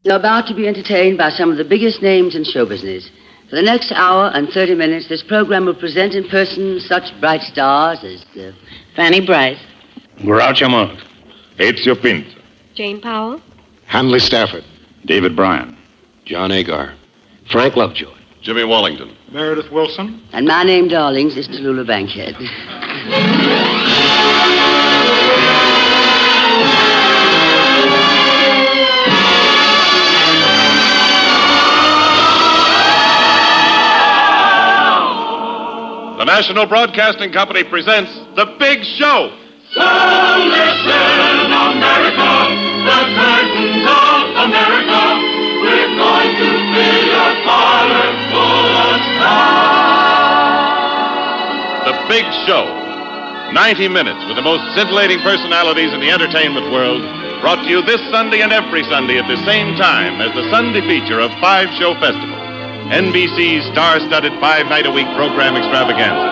You're about to be entertained by some of the biggest names in show business. For the next hour and 30 minutes, this program will present in person such bright stars as Fanny Brice, Groucho Marx, Ezio Pinto, Jane Powell, Hanley Stafford, David Bryan, John Agar, Frank Lovejoy, Jimmy Wallington, Meredith Wilson. and my name, darlings, is Tallulah Bankhead. The National Broadcasting Company presents The Big Show. So listen, America, the curtains of America. We're going to fill your parlor full of stars. The Big Show. 90 minutes with the most scintillating personalities in the entertainment world, brought to you this Sunday and every Sunday at the same time as the Sunday feature of Five Show Festival, NBC's star-studded 5-night-a-week program extravaganza.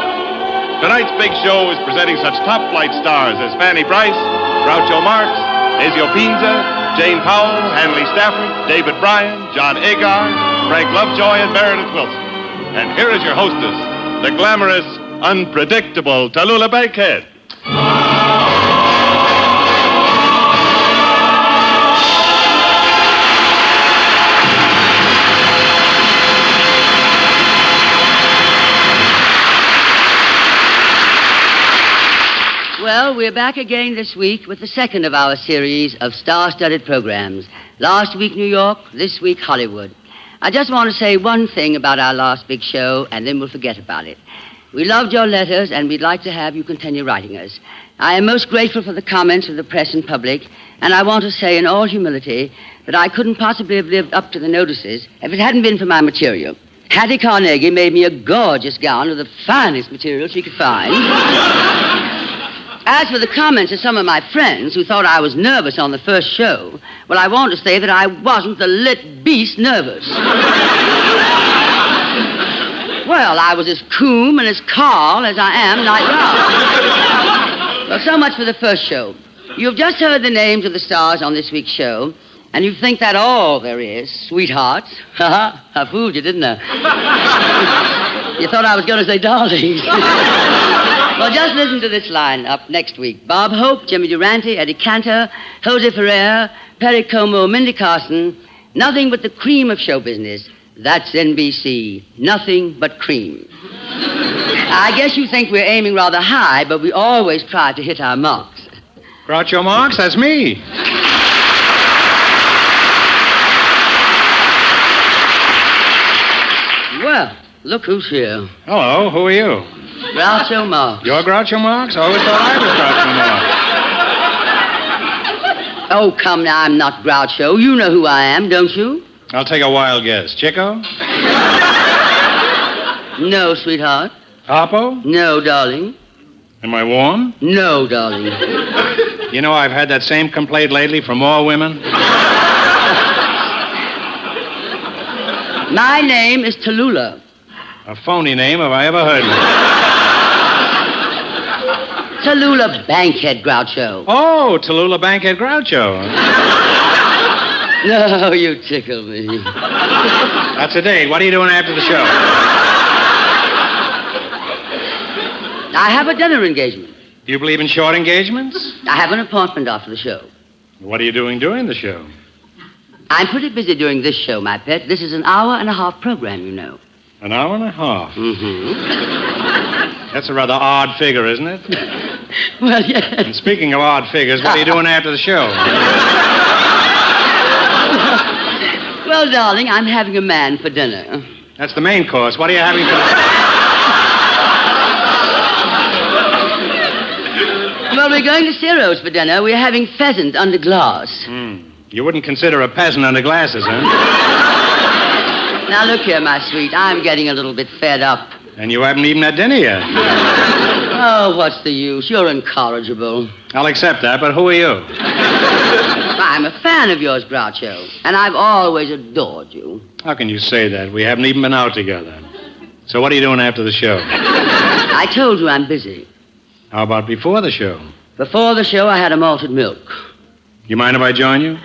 Tonight's Big Show is presenting such top-flight stars as Fanny Brice, Groucho Marx, Ezio Pinto, Jane Powell, Hanley Stafford, David Bryan, John Agar, Frank Lovejoy, and Meredith Wilson. And here is your hostess, the glamorous, unpredictable Tallulah Bankhead. Well, we're back again this week with the second of our series of star-studded programs. Last week, New York, this week, Hollywood. I just want to say one thing about our last big show, and then we'll forget about it. We loved your letters, and we'd like to have you continue writing us. I am most grateful for the comments of the press and public, and I want to say in all humility that I couldn't possibly have lived up to the notices if it hadn't been for my material. Hattie Carnegie made me a gorgeous gown of the finest material she could find. As for the comments of some of my friends who thought I was nervous on the first show, well, I want to say that I wasn't the lit beast nervous. Well, I was as cool and as calm as I am right now. Well, so much for the first show. You've just heard the names of the stars on this week's show, and you think that all there is, sweethearts. I fooled you, didn't I? You thought I was going to say darlings. Well, just listen to this line up next week. Bob Hope, Jimmy Durante, Eddie Cantor, Jose Ferrer, Perry Como, Mindy Carson. Nothing but the cream of show business. That's NBC. Nothing but cream. I guess you think we're aiming rather high, but we always try to hit our marks. Groucho Marx, that's me. Well, look who's here. Hello, who are you? Groucho Marx. You're Groucho Marx? I always thought I was Groucho Marx. Oh, come now, I'm not Groucho. You know who I am, don't you? I'll take a wild guess. Chico? No, sweetheart. Harpo? No, darling. Am I warm? No, darling. You know, I've had that same complaint lately from more women. My name is Tallulah. A phony name if I ever heard one. Tallulah Bankhead, Groucho. Oh, Tallulah Bankhead Groucho. No, you tickle me. That's a date. What are you doing after the show? I have a dinner engagement. You believe in short engagements? I have an appointment after the show. What are you doing during the show? I'm pretty busy during this show, my pet. This is an hour-and-a-half program, you know. An hour and a half. Mm-hmm. That's a rather odd figure, isn't it? Well, yes. And speaking of odd figures, what are you doing after the show? Well, darling, I'm having a man for dinner. That's the main course. What are you having for dinner? Well, we're going to Ciro's for dinner. We're having pheasant under glass. You wouldn't consider a peasant under glasses, huh? Now, look here, my sweet. I'm getting a little bit fed up. And you haven't eaten at dinner yet. Oh, what's the use? You're incorrigible. I'll accept that, but who are you? I'm a fan of yours, Groucho, and I've always adored you. How can you say that? We haven't even been out together. So what are you doing after the show? I told you I'm busy. How about before the show? Before the show, I had a malted milk. You mind if I join you?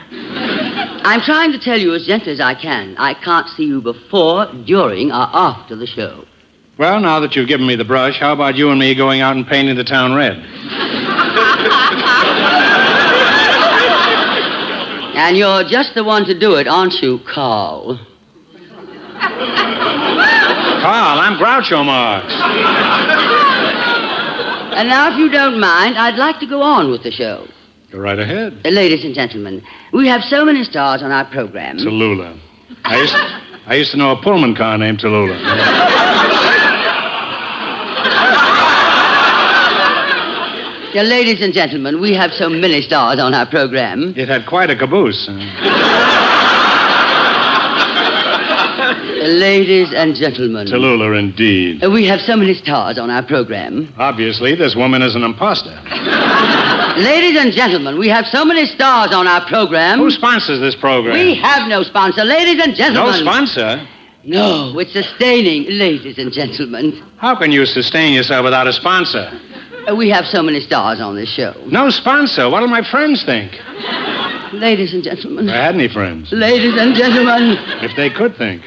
I'm trying to tell you as gently as I can. I can't see you before, during, or after the show. Well, now that you've given me the brush, how about you and me going out and painting the town red? And you're just the one to do it, aren't you, Carl? Carl, I'm Groucho Marx. And now, if you don't mind, I'd like to go on with the show. Go right ahead. Ladies and gentlemen, we have so many stars on our program. Tallulah. I used to know a Pullman car named Tallulah. Ladies and gentlemen, we have so many stars on our program. It had quite a caboose. Ladies and gentlemen. Tallulah, indeed. We have so many stars on our program. Obviously, this woman is an imposter. Ladies and gentlemen, we have so many stars on our program. Who sponsors this program? We have no sponsor. Ladies and gentlemen. No sponsor? No, it's sustaining, ladies and gentlemen. How can you sustain yourself without a sponsor? We have so many stars on this show. No sponsor? What'll my friends think? Ladies and gentlemen. I had any friends. Ladies and gentlemen. If they could think.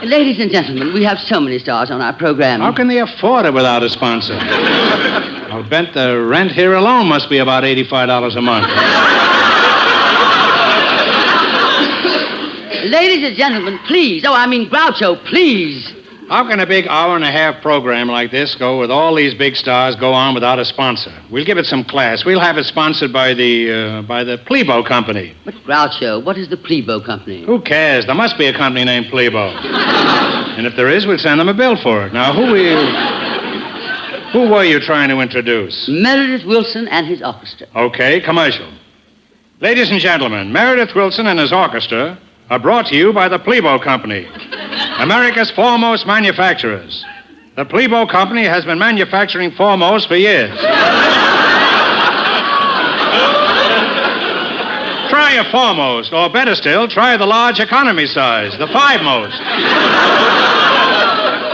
Ladies and gentlemen, we have so many stars on our program. How can they afford it without a sponsor? I'll bet the rent here alone must be about $85 a month. Ladies and gentlemen, please. Oh, I mean, Groucho, please. How can a big hour-and-a-half program like this go with all these big stars go on without a sponsor? We'll give it some class. We'll have it sponsored by the Plebo Company. But, Groucho, what is the Plebo Company? Who cares? There must be a company named Plebo. And if there is, we'll send them a bill for it. Now, who were you trying to introduce? Meredith Wilson and his orchestra. Okay, commercial. Ladies and gentlemen, Meredith Wilson and his orchestra are brought to you by the Plebo Company, America's foremost manufacturers. The Plebo Company has been manufacturing Foremost for years. Try a Foremost, or better still, try the large economy size, the Five Most.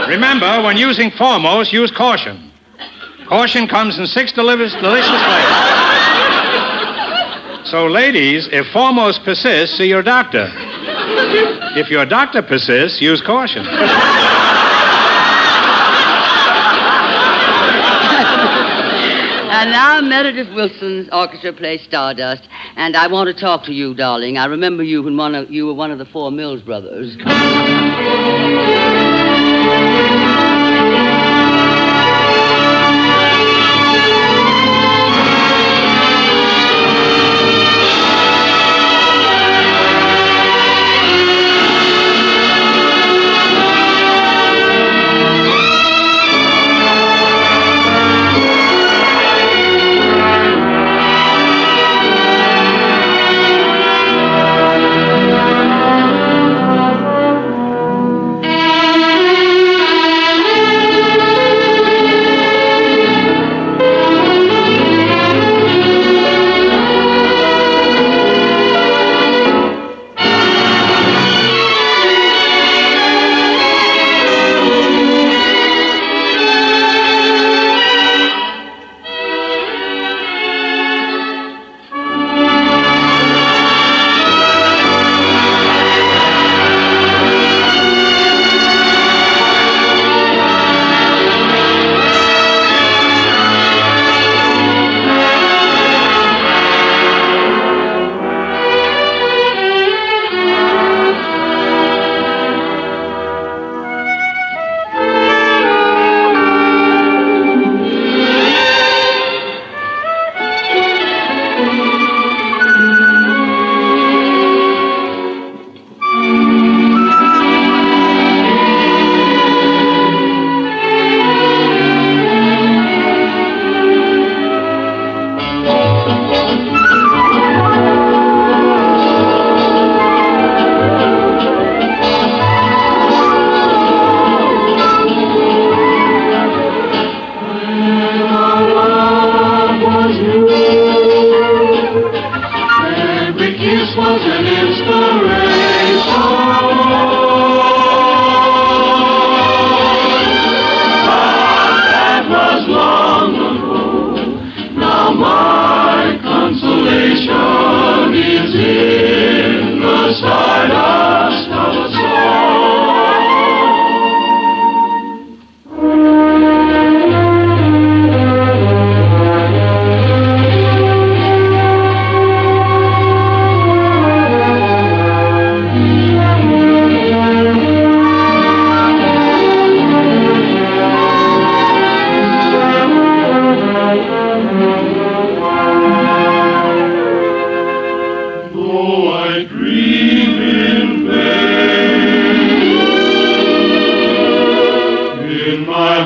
Remember, when using Foremost, use caution. Caution comes in 6 delicious flavors. So, ladies, if Foremost persists, see your doctor. If your doctor persists, use caution. And now Meredith Wilson's orchestra plays Stardust, and I want to talk to you, darling. I remember you when you were one of the Four Mills brothers.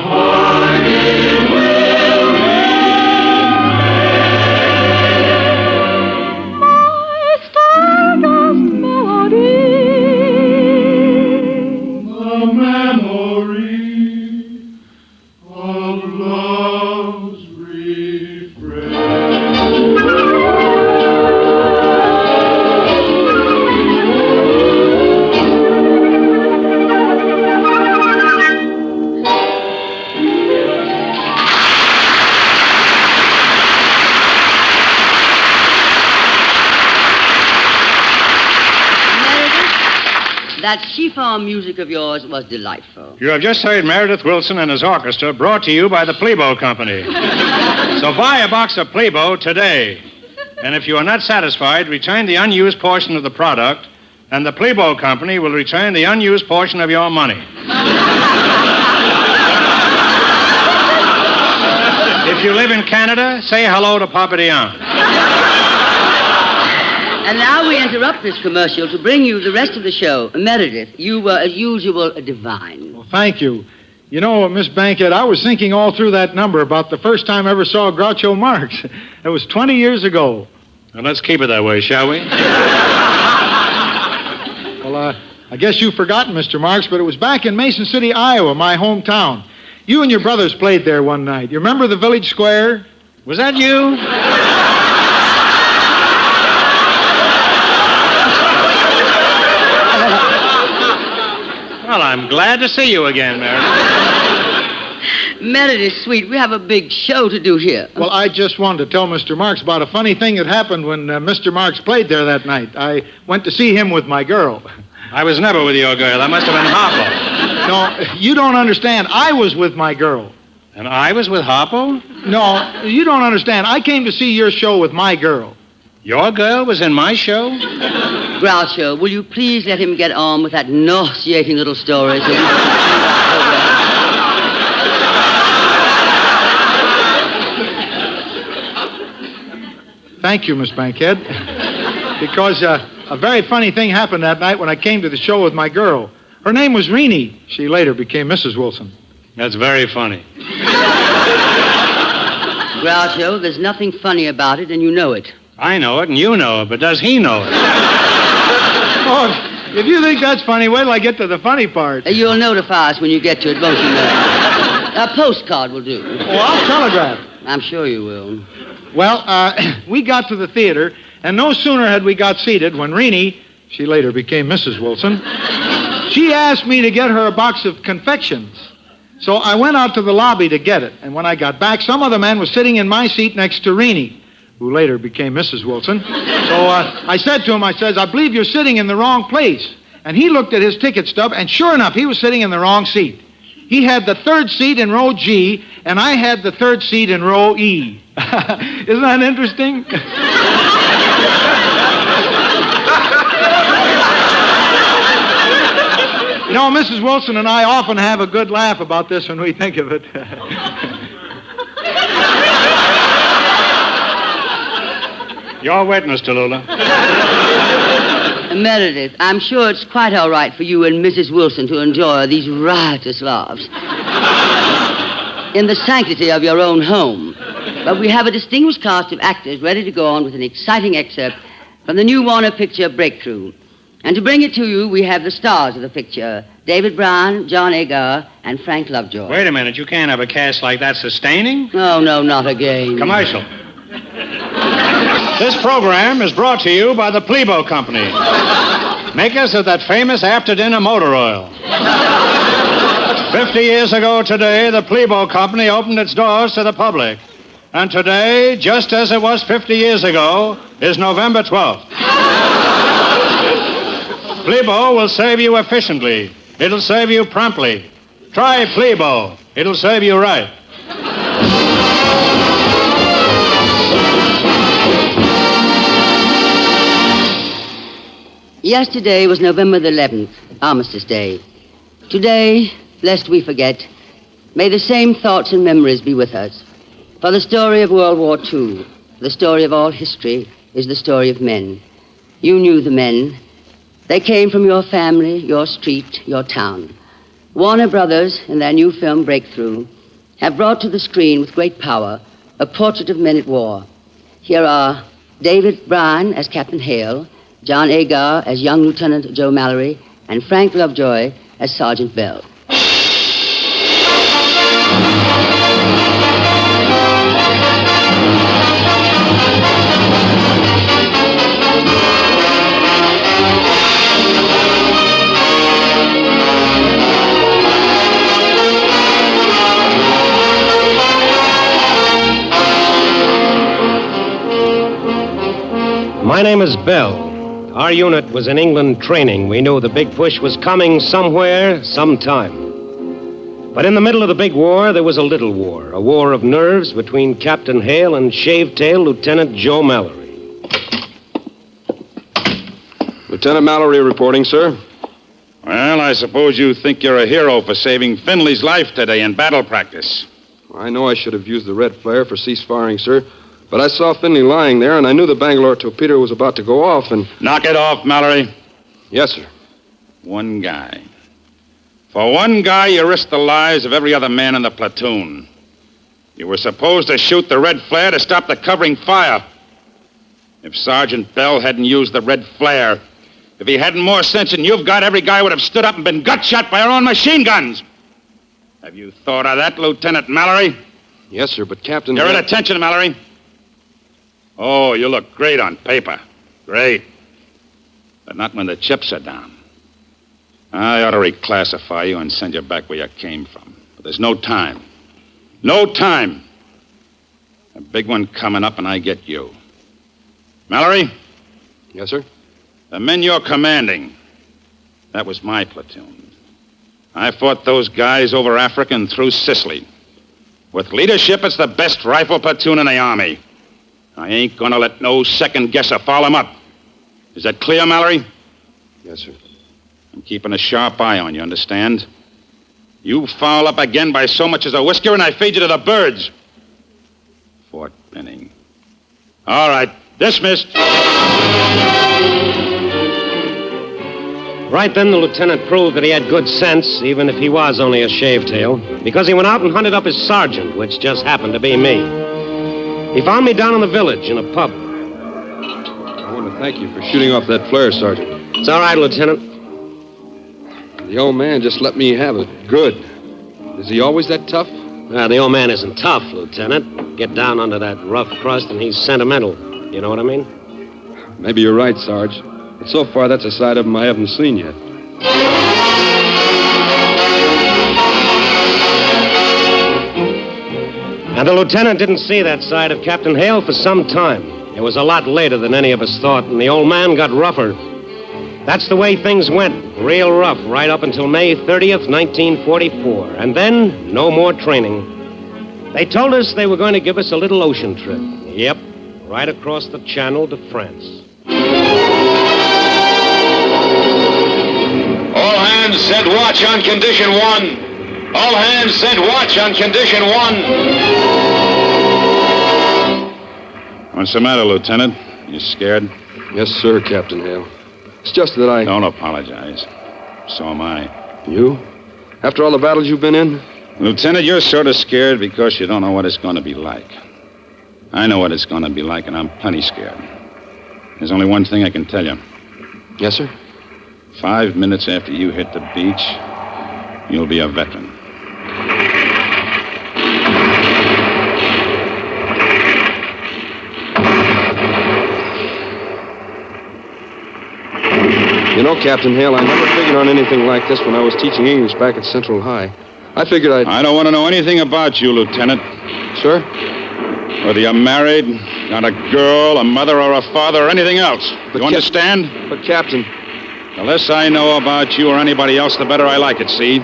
warning will remain. My stardust melody, the memory of love's That chiffon music of yours was delightful. You have just heard Meredith Wilson and his orchestra, brought to you by the Plebo Company. So buy a box of Plebo today. And if you are not satisfied, return the unused portion of the product, and the Plebo Company will return the unused portion of your money. If you live in Canada, say hello to Papa Dion. And now we interrupt this commercial to bring you the rest of the show. Meredith, you were, as usual, divine. Well, thank you. You know, Miss Bankhead, I was thinking all through that number about the first time I ever saw Groucho Marx. It was 20 years ago. And let's keep it that way, shall we? Well, I guess you've forgotten, Mr. Marx, but it was back in Mason City, Iowa, my hometown. You and your brothers played there one night. You remember the village square? Was that you? Well, I'm glad to see you again, Meredith. Meredith, sweet, we have a big show to do here. Well, I just wanted to tell Mr. Marx about a funny thing that happened when Mr. Marx played there that night. I went to see him with my girl. I was never with your girl. That must have been Hoffa. No, you don't understand. I was with my girl. And I was with Hoppo? No, you don't understand. I came to see your show with my girl. Your girl was in my show? Groucho, will you please let him get on with that nauseating little story? Thank you, Miss Bankhead. Because a very funny thing happened that night when I came to the show with my girl. Her name was Renee. She later became Mrs. Wilson. That's very funny. Groucho, there's nothing funny about it, and you know it. I know it, and you know it, but does he know it? Oh, if you think that's funny, wait till I get to the funny part. You'll notify us when you get to it, won't you, Mary? A postcard will do. Oh, I'll telegraph. I'm sure you will. Well, we got to the theater, and no sooner had we got seated when Renee, she later became Mrs. Wilson, she asked me to get her a box of confections. So I went out to the lobby to get it, and when I got back, some other man was sitting in my seat next to Renee, who later became Mrs. Wilson. So I said to him, I says, I believe you're sitting in the wrong place. And he looked at his ticket stub, and sure enough, he was sitting in the wrong seat. He had the third seat in row G, and I had the third seat in row E. Isn't that interesting? You know, Mrs. Wilson and I often have a good laugh about this when we think of it. Your witness, Tallulah. Meredith, I'm sure it's quite all right for you and Mrs. Wilson to enjoy these riotous laughs in the sanctity of your own home. But we have a distinguished cast of actors ready to go on with an exciting excerpt from the new Warner picture, Breakthrough. And to bring it to you, we have the stars of the picture, David Brown, John Agar, and Frank Lovejoy. Wait a minute, you can't have a cast like that sustaining? Oh, no, not again. Commercial. This program is brought to you by the Plebo Company, makers of that famous after-dinner motor oil. 50 years ago today, the Plebo Company opened its doors to the public. And today, just as it was 50 years ago, is November 12th. Plebo will save you efficiently. It'll save you promptly. Try Plebo. It'll save you right. Yesterday was November the 11th, Armistice Day. Today, lest we forget, may the same thoughts and memories be with us. For the story of World War II, the story of all history, is the story of men. You knew the men. They came from your family, your street, your town. Warner Brothers, in their new film Breakthrough, have brought to the screen with great power a portrait of men at war. Here are David Bryan as Captain Hale, John Agar as young Lieutenant Joe Mallory, and Frank Lovejoy as Sergeant Bell. My name is Bell. Our unit was in England training. We knew the big push was coming somewhere, sometime. But in the middle of the big war, there was a little war. A war of nerves between Captain Hale and Shavetail Lieutenant Joe Mallory. Lieutenant Mallory reporting, sir. Well, I suppose you think you're a hero for saving Finley's life today in battle practice. I know I should have used the red flare for cease firing, sir. But I saw Finley lying there, and I knew the Bangalore torpedo was about to go off, and... Knock it off, Mallory. Yes, sir. One guy. For one guy, you risked the lives of every other man in the platoon. You were supposed to shoot the red flare to stop the covering fire. If Sergeant Bell hadn't used the red flare, if he hadn't more sense than you've got, every guy would have stood up and been gut shot by our own machine guns. Have you thought of that, Lieutenant Mallory? Yes, sir, but Captain... You're at attention, Mallory. Oh, you look great on paper. Great. But not when the chips are down. I ought to reclassify you and send you back where you came from. But there's no time. No time. A big one coming up and I get you. Mallory? Yes, sir? The men you're commanding, that was my platoon. I fought those guys over Africa and through Sicily. With leadership, it's the best rifle platoon in the Army. I ain't gonna let no second guesser foul him up. Is that clear, Mallory? Yes, sir. I'm keeping a sharp eye on you, understand? You foul up again by so much as a whisker and I feed you to the birds. Fort Benning. All right, dismissed. Right then, the lieutenant proved that he had good sense, even if he was only a shavetail, because he went out and hunted up his sergeant, which just happened to be me. He found me down in the village in a pub. I want to thank you for shooting off that flare, Sergeant. It's all right, Lieutenant. The old man just let me have it. Good. Is he always that tough? The old man isn't tough, Lieutenant. Get down under that rough crust and he's sentimental. You know what I mean? Maybe you're right, Sarge. But so far, that's a side of him I haven't seen yet. And the lieutenant didn't see that side of Captain Hale for some time. It was a lot later than any of us thought, and the old man got rougher. That's the way things went, real rough, right up until May 30th, 1944. And then, no more training. They told us they were going to give us a little ocean trip. Yep, right across the channel to France. All hands set watch on condition 1. All hands set watch on condition 1. What's the matter, Lieutenant? You scared? Yes, sir, Captain Hale. It's just that I... Don't apologize. So am I. You? After all the battles you've been in? Lieutenant, you're sort of scared because you don't know what it's going to be like. I know what it's going to be like, and I'm plenty scared. There's only one thing I can tell you. Yes, sir? 5 minutes after you hit the beach, you'll be a veteran. You know, Captain Hale, I never figured on anything like this when I was teaching English back at Central High. I figured I'd... I don't want to know anything about you, Lieutenant. Sir? Whether you're married, got a girl, a mother, or a father, or anything else. But you understand? But, Captain... The less I know about you or anybody else, the better I like it, see?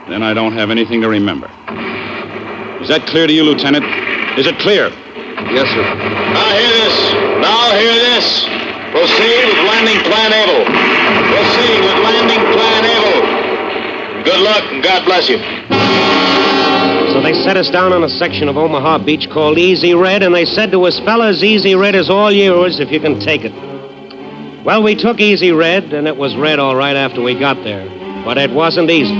Then I don't have anything to remember. Is that clear to you, Lieutenant? Is it clear? Yes, sir. Now hear this. Now hear this. Proceed with landing plan able. Proceed with landing plan able. Good luck and God bless you. So they set us down on a section of Omaha Beach called Easy Red, and they said to us, fellas, Easy Red is all yours if you can take it. Well, we took Easy Red, and it was red all right after we got there. But it wasn't easy.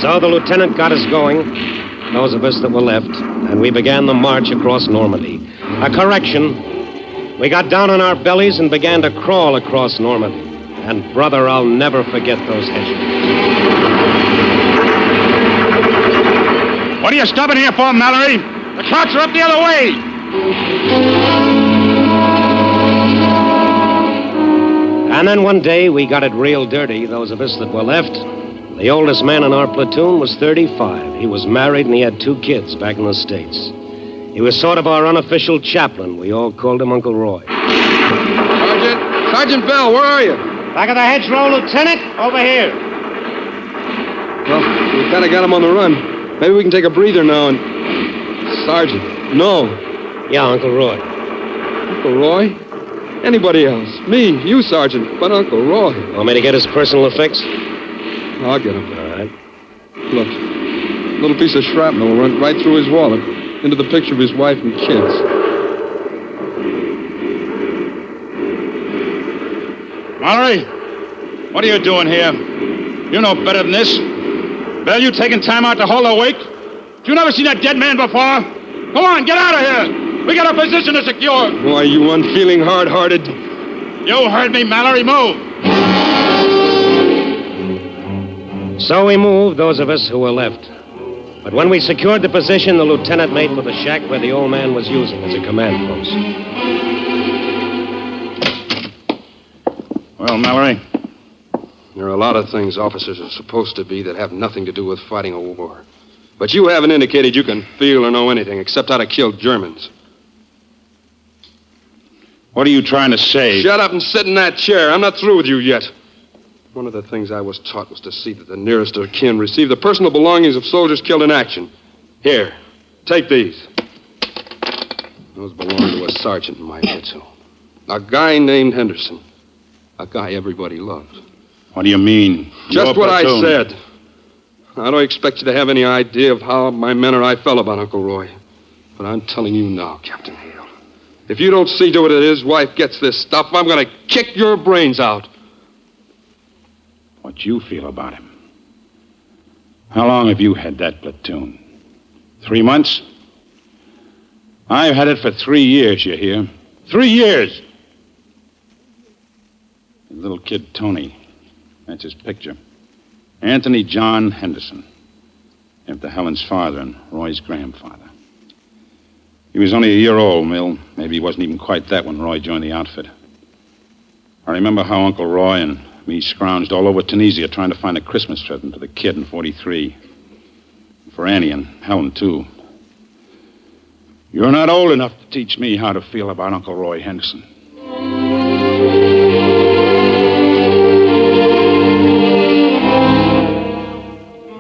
So the lieutenant got us going, those of us that were left, and we began the march across Normandy. A correction. We got down on our bellies and began to crawl across Normandy. And, brother, I'll never forget those hedges. What are you stopping here for, Mallory? The Krauts are up the other way. And then one day we got it real dirty, those of us that were left. The oldest man in our platoon was 35. He was married and he had 2 kids back in the States. He was sort of our unofficial chaplain. We all called him Uncle Roy. Sergeant Bell, where are you? Back of the hedgerow, Lieutenant. Over here. Well, we kind of got him on the run. Maybe we can take a breather now and... Sergeant, no. Yeah, Uncle Roy. Uncle Roy? Anybody else? Me, you, Sergeant, but Uncle Roy. Want me to get his personal effects? I'll get him. All right. Look, a little piece of shrapnel went right through his wallet, into the picture of his wife and kids. Mallory, what are you doing here? You know better than this. Bell, you taking time out to hold her wake? You never seen that dead man before? Go on, get out of here. We got a position to secure. Why, you unfeeling, hard-hearted... You heard me, Mallory. Move. So we moved, those of us who were left. But when we secured the position, the lieutenant made for the shack where the old man was using as a command post. Well, Mallory? There are a lot of things officers are supposed to be that have nothing to do with fighting a war. But you haven't indicated you can feel or know anything except how to kill Germans. What are you trying to say? Shut up and sit in that chair. I'm not through with you yet. One of the things I was taught was to see that the nearest of kin receive the personal belongings of soldiers killed in action. Here, take these. Those belong to a sergeant in my platoon. A guy named Henderson. A guy everybody loved. What do you mean? Just what I said. I don't expect you to have any idea of how my men or I felt about Uncle Roy. But I'm telling you now, Captain Hale. If you don't see to it that his wife gets this stuff, I'm going to kick your brains out. What you feel about him. How long have you had that platoon? 3 months? I've had it for 3 years, you hear? 3 years! The little kid, Tony. That's his picture. Anthony John Henderson. After Helen's father and Roy's grandfather. He was only a year old, Mill. Maybe he wasn't even quite that when Roy joined the outfit. I remember how Uncle Roy and me scrounged all over Tunisia trying to find a Christmas present for the kid in 43. For Annie and Helen, too. You're not old enough to teach me how to feel about Uncle Roy Henderson.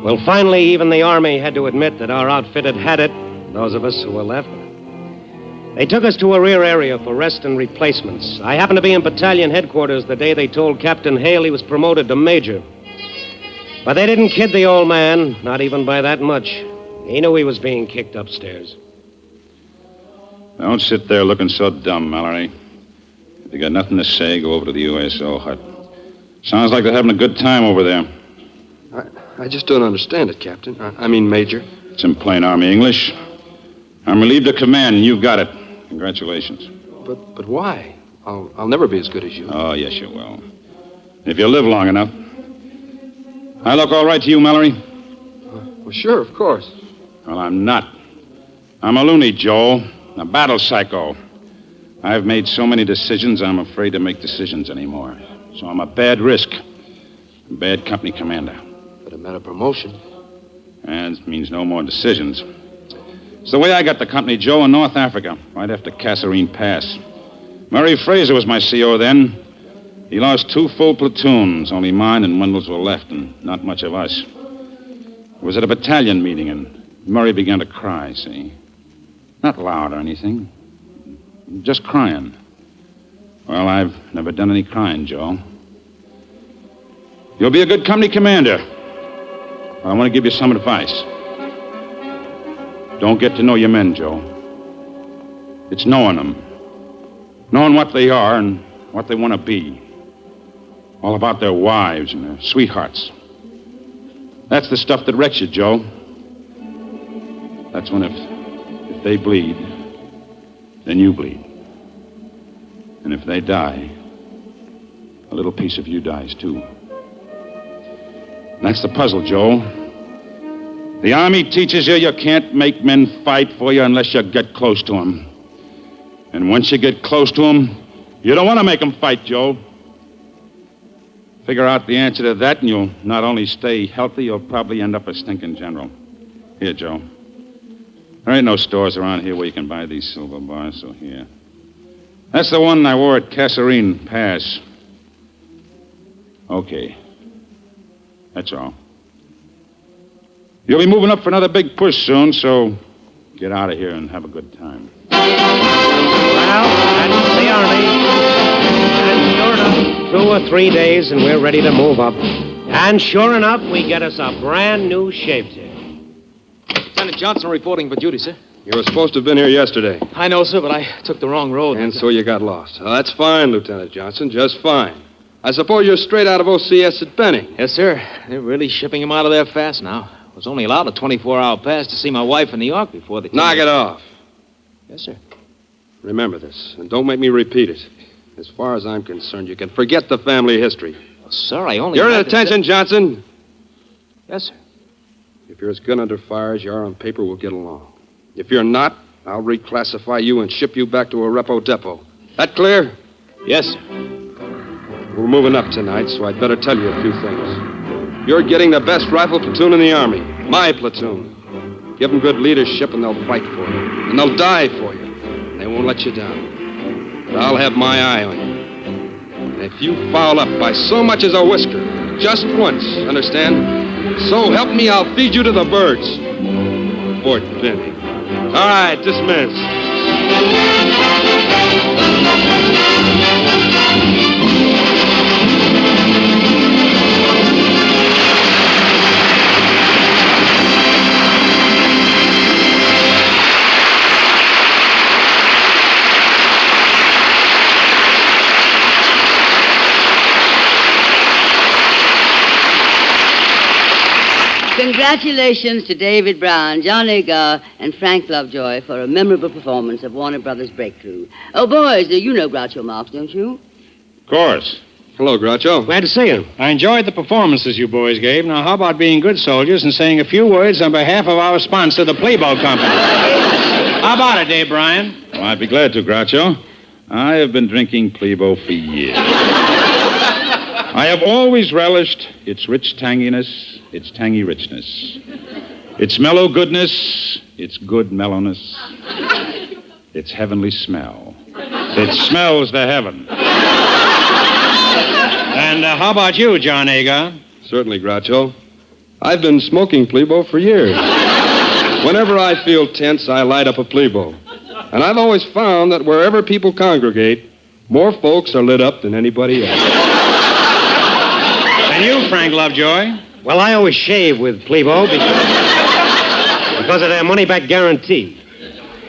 Well, finally, even the Army had to admit that our outfit had had it, those of us who were left. They took us to a rear area for rest and replacements. I happened to be in battalion headquarters the day they told Captain Hale he was promoted to major. But they didn't kid the old man, not even by that much. He knew he was being kicked upstairs. Don't sit there looking so dumb, Mallory. If you got nothing to say, go over to the USO hut. Sounds like they're having a good time over there. I just don't understand it, Captain. I mean, Major. It's in plain Army English. I'm relieved of command, and you've got it. Congratulations. But why? I'll never be as good as you. Oh, yes, you will. If you live long enough. I look all right to you, Mallory? Well, sure, of course. Well, I'm not. I'm a loony, Joel. A battle psycho. I've made so many decisions, I'm afraid to make decisions anymore. So I'm a bad risk. A bad company commander. But it meant a promotion. And it means no more decisions. It's the way I got the company, Joe, in North Africa, right after Kasserine Pass. Murray Fraser was my CO then. He lost 2 full platoons. Only mine and Wendell's were left, and not much of us. It was at a battalion meeting, and Murray began to cry, see? Not loud or anything. Just crying. Well, I've never done any crying, Joe. You'll be a good company commander. I want to give you some advice. Don't get to know your men, Joe. It's knowing them. Knowing what they are and what they want to be. All about their wives and their sweethearts. That's the stuff that wrecks you, Joe. That's when if they bleed, then you bleed. And if they die, a little piece of you dies, too. That's the puzzle, Joe. The Army teaches you can't make men fight for you unless you get close to them. And once you get close to them, you don't want to make them fight, Joe. Figure out the answer to that, and you'll not only stay healthy, you'll probably end up a stinking general. Here, Joe. There ain't no stores around here where you can buy these silver bars, so here. That's the one I wore at Kasserine Pass. Okay. That's all. You'll be moving up for another big push soon, so get out of here and have a good time. Well, that's the Army. And sure enough, 2 or 3 days and we're ready to move up. And sure enough, we get us a brand new shape here. Lieutenant Johnson reporting for duty, sir. You were supposed to have been here yesterday. I know, sir, but I took the wrong road. And so you got lost. Oh, that's fine, Lieutenant Johnson, just fine. I suppose you're straight out of OCS at Benning. Yes, sir. They're really shipping him out of there fast now. I was only allowed a 24-hour pass to see my wife in New York before the... Knock it off. Yes, sir. Remember this, and don't make me repeat it. As far as I'm concerned, you can forget the family history. Well, sir, I only... You're at attention, Johnson. Yes, sir. If you're as good under fire as you are on paper, we'll get along. If you're not, I'll reclassify you and ship you back to a repo depot. That clear? Yes, sir. We're moving up tonight, so I'd better tell you a few things. You're getting the best rifle platoon in the Army. My platoon. Give them good leadership and they'll fight for you. And they'll die for you. And they won't let you down. But I'll have my eye on you. And if you foul up by so much as a whisker, just once, understand? So help me, I'll feed you to the birds. Fort Benning. All right, dismiss. Congratulations to David Brown, John Agar, and Frank Lovejoy for a memorable performance of Warner Brothers' Breakthrough. Oh, boys, you know Groucho Marx, don't you? Of course. Hello, Groucho. Glad to see you. I enjoyed the performances you boys gave. Now, how about being good soldiers and saying a few words on behalf of our sponsor, the Plebo Company? How about it, Dave Bryan? Well, I'd be glad to, Groucho. I have been drinking Plebo for years. I have always relished its rich tanginess, its tangy richness, its mellow goodness, its good mellowness, its heavenly smell. It smells to heaven. And how about you, John Agar? Certainly, Groucho. I've been smoking Plebo for years. Whenever I feel tense, I light up a Plebo. And I've always found that wherever people congregate, more folks are lit up than anybody else. And you, Frank Lovejoy? Well, I always shave with Plebo because of their money-back guarantee.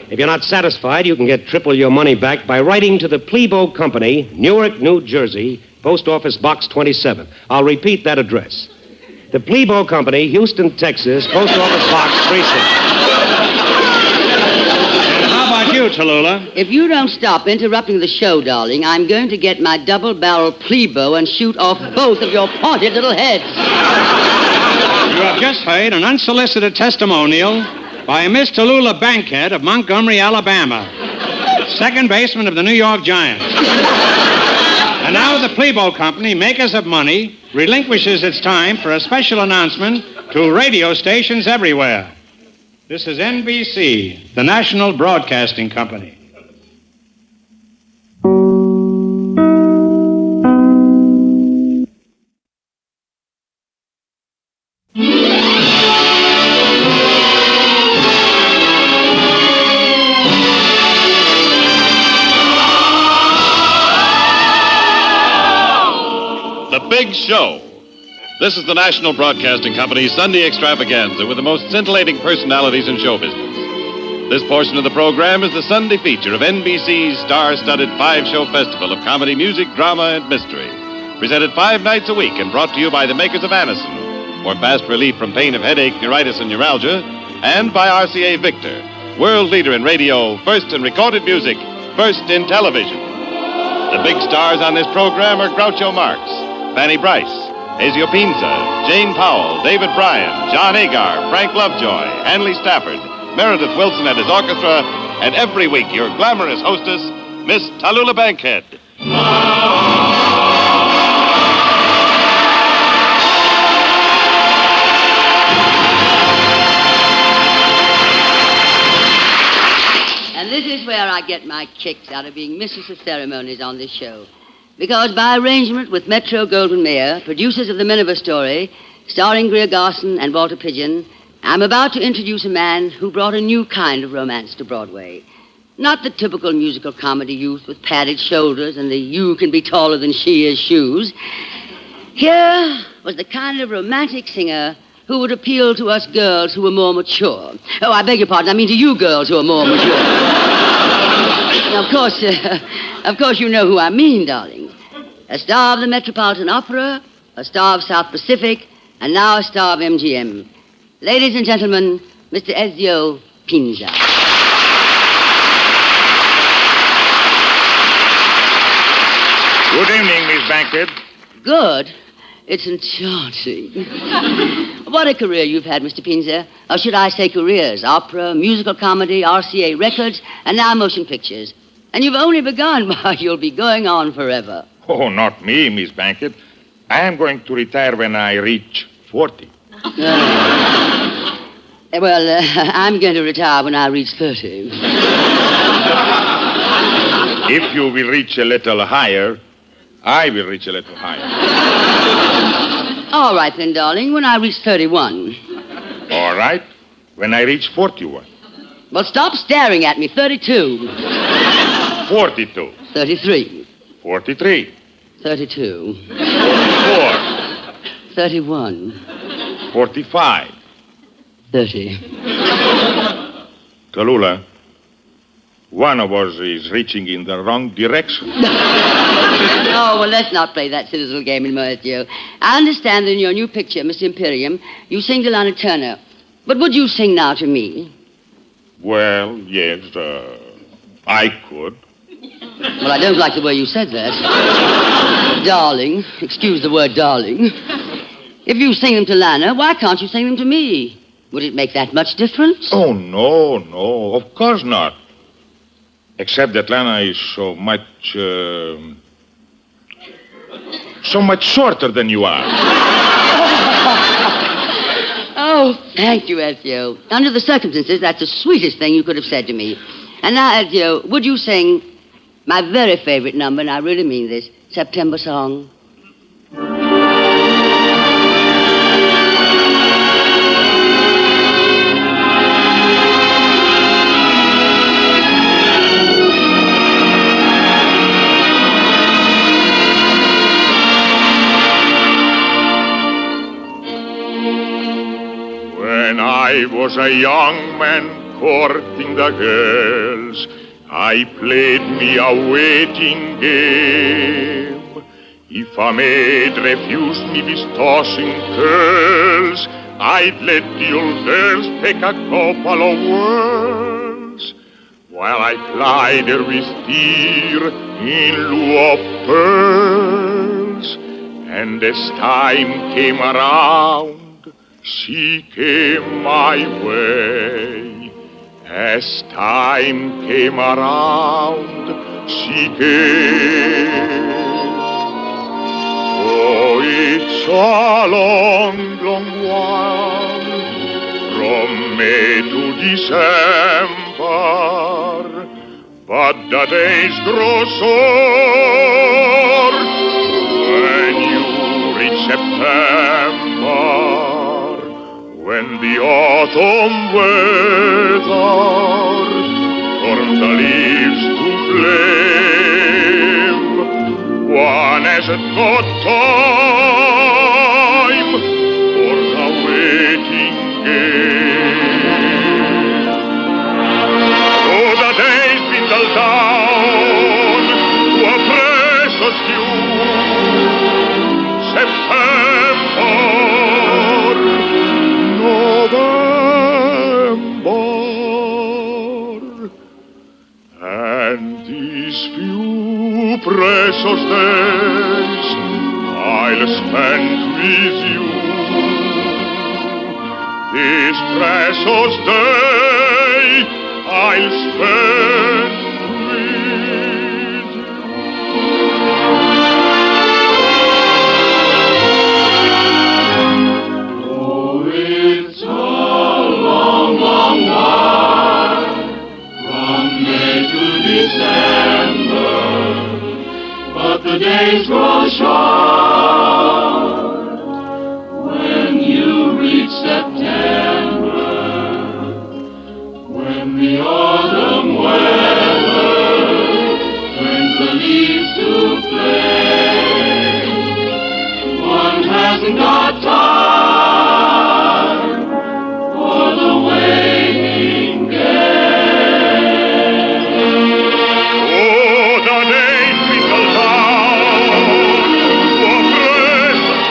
If you're not satisfied, you can get triple your money back by writing to the Plebo Company, Newark, New Jersey, Post Office Box 27. I'll repeat that address. The Plebo Company, Houston, Texas, Post Office Box 36. You, Tallulah. If you don't stop interrupting the show, darling, I'm going to get my double-barrel Plebo and shoot off both of your pointed little heads. You have just heard an unsolicited testimonial by Miss Tallulah Bankhead of Montgomery, Alabama, second baseman of the New York Giants. And now the Plebo Company, makers of money, relinquishes its time for a special announcement to radio stations everywhere. This is NBC, the National Broadcasting Company. The Big Show. This is the National Broadcasting Company's Sunday extravaganza with the most scintillating personalities in show business. This portion of the program is the Sunday feature of NBC's star-studded 5-show festival of comedy, music, drama, and mystery. presented 5 nights a week and brought to you by the makers of Anacin for fast relief from pain of headache, neuritis, and neuralgia, and by RCA Victor, world leader in radio, first in recorded music, first in television. The big stars on this program are Groucho Marx, Fanny Brice, Ezio Pinza, Jane Powell, David Bryan, John Agar, Frank Lovejoy, Hanley Stafford, Meredith Wilson and his orchestra, and every week your glamorous hostess, Miss Tallulah Bankhead. And this is where I get my kicks out of being mistress of ceremonies on this show. Because by arrangement with Metro-Goldwyn-Mayer, producers of The Miniver Story, starring Greer Garson and Walter Pidgeon, I'm about to introduce a man who brought a new kind of romance to Broadway. Not the typical musical comedy youth with padded shoulders and the you can be taller than she is shoes. Here was the kind of romantic singer who would appeal to us girls who were more mature. Oh, I beg your pardon, I mean to you girls who are more mature. Now, of course, you know who I mean, darling. A star of the Metropolitan Opera, a star of South Pacific, and now a star of MGM. Ladies and gentlemen, Mr. Ezio Pinza. Good evening, Miss Bankhead. Good? It's enchanting. What a career you've had, Mr. Pinza. Or should I say careers? Opera, musical comedy, RCA records, and now motion pictures. And you've only begun, but you'll be going on forever. Oh, not me, Miss Bankhead. I am going to retire when I reach 40. I'm going to retire when I reach 30. If you will reach a little higher, I will reach a little higher. All right, then, darling, when I reach 31. All right, when I reach 41. Well, stop staring at me. 32. 42. 33. 43. 32. 44. 31. 45. 30. Tallulah, one of us is reaching in the wrong direction. Oh, well, let's not play that silly little game anymore, Ezio. I understand that in your new picture, Miss Imperium, you sing to Lana Turner. But would you sing now to me? Well, yes, I could. Well, I don't like the way you said that. Darling. Excuse the word darling. If you sing them to Lana, why can't you sing them to me? Would it make that much difference? Oh, no, of course not. Except that Lana is so much shorter than you are. Oh, thank you, Ezio. Under the circumstances, that's the sweetest thing you could have said to me. And now, Ezio, would you sing my very favorite number, and I really mean this, September Song? When I was a young man courting the girls, I played me a waiting game. If a maid refused me with tossing curls, I'd let the old girls take a couple of whirls, while I plied her with tear in lieu of pearls. And as time came around, she came my way. As time came around, she came. Oh, it's a long, long while from May to December, but the days grow short when you reach September. When the autumn weather turns the leaves to flame, one hasn't got time for the waiting game. Oh, the days dwindle down to a precious few, precious days I'll spend with you. This precious day I'll spend with you. Oh, it's a long, long while from May to December, but the days grow short when you reach September, when the autumn weather turns the leaves to flame. One hasn't got time for the waiting game. Oh, the days twinkle down for precious you.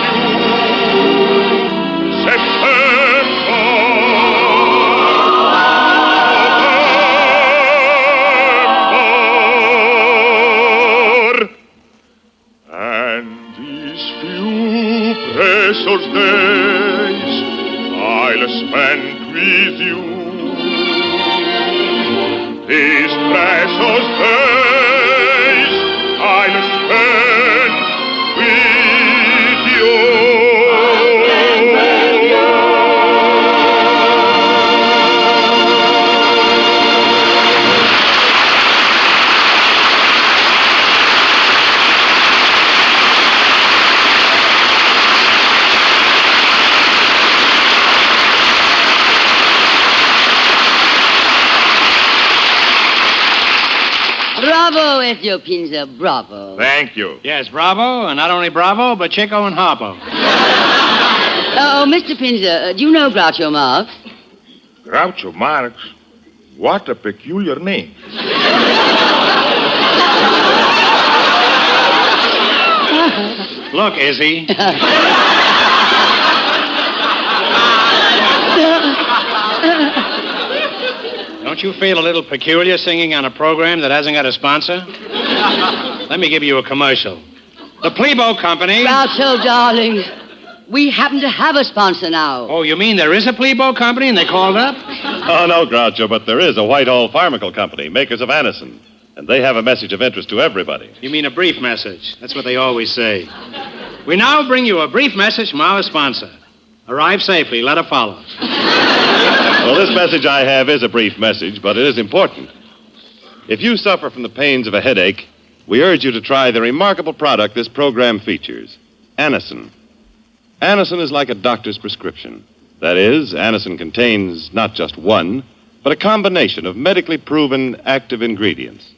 September. And these few precious days I'll spend with you. These precious days I'll spend with you. Bravo, Ethel Pinza, bravo. Thank you. Yes, bravo, and not only bravo, but Chico and Hoffa. Oh, Mr. Pinza, do you know Groucho Marx? Groucho Marx? What a peculiar name. Look, Izzy. Don't you feel a little peculiar singing on a program that hasn't got a sponsor? Let me give you a commercial. The Plebo Company... Groucho, darling, we happen to have a sponsor now. Oh, you mean there is a Plebo Company and they called up? Oh, no, Groucho, but there is a Whitehall Pharmacal Company, makers of Anacin. And they have a message of interest to everybody. You mean a brief message. That's what they always say. We now bring you a brief message from our sponsor. Arrive safely. Let her follow. Well, this message I have is a brief message, but it is important. If you suffer from the pains of a headache, we urge you to try the remarkable product this program features, Anacin. Anacin is like a doctor's prescription. That is, Anacin contains not just one, but a combination of medically proven active ingredients.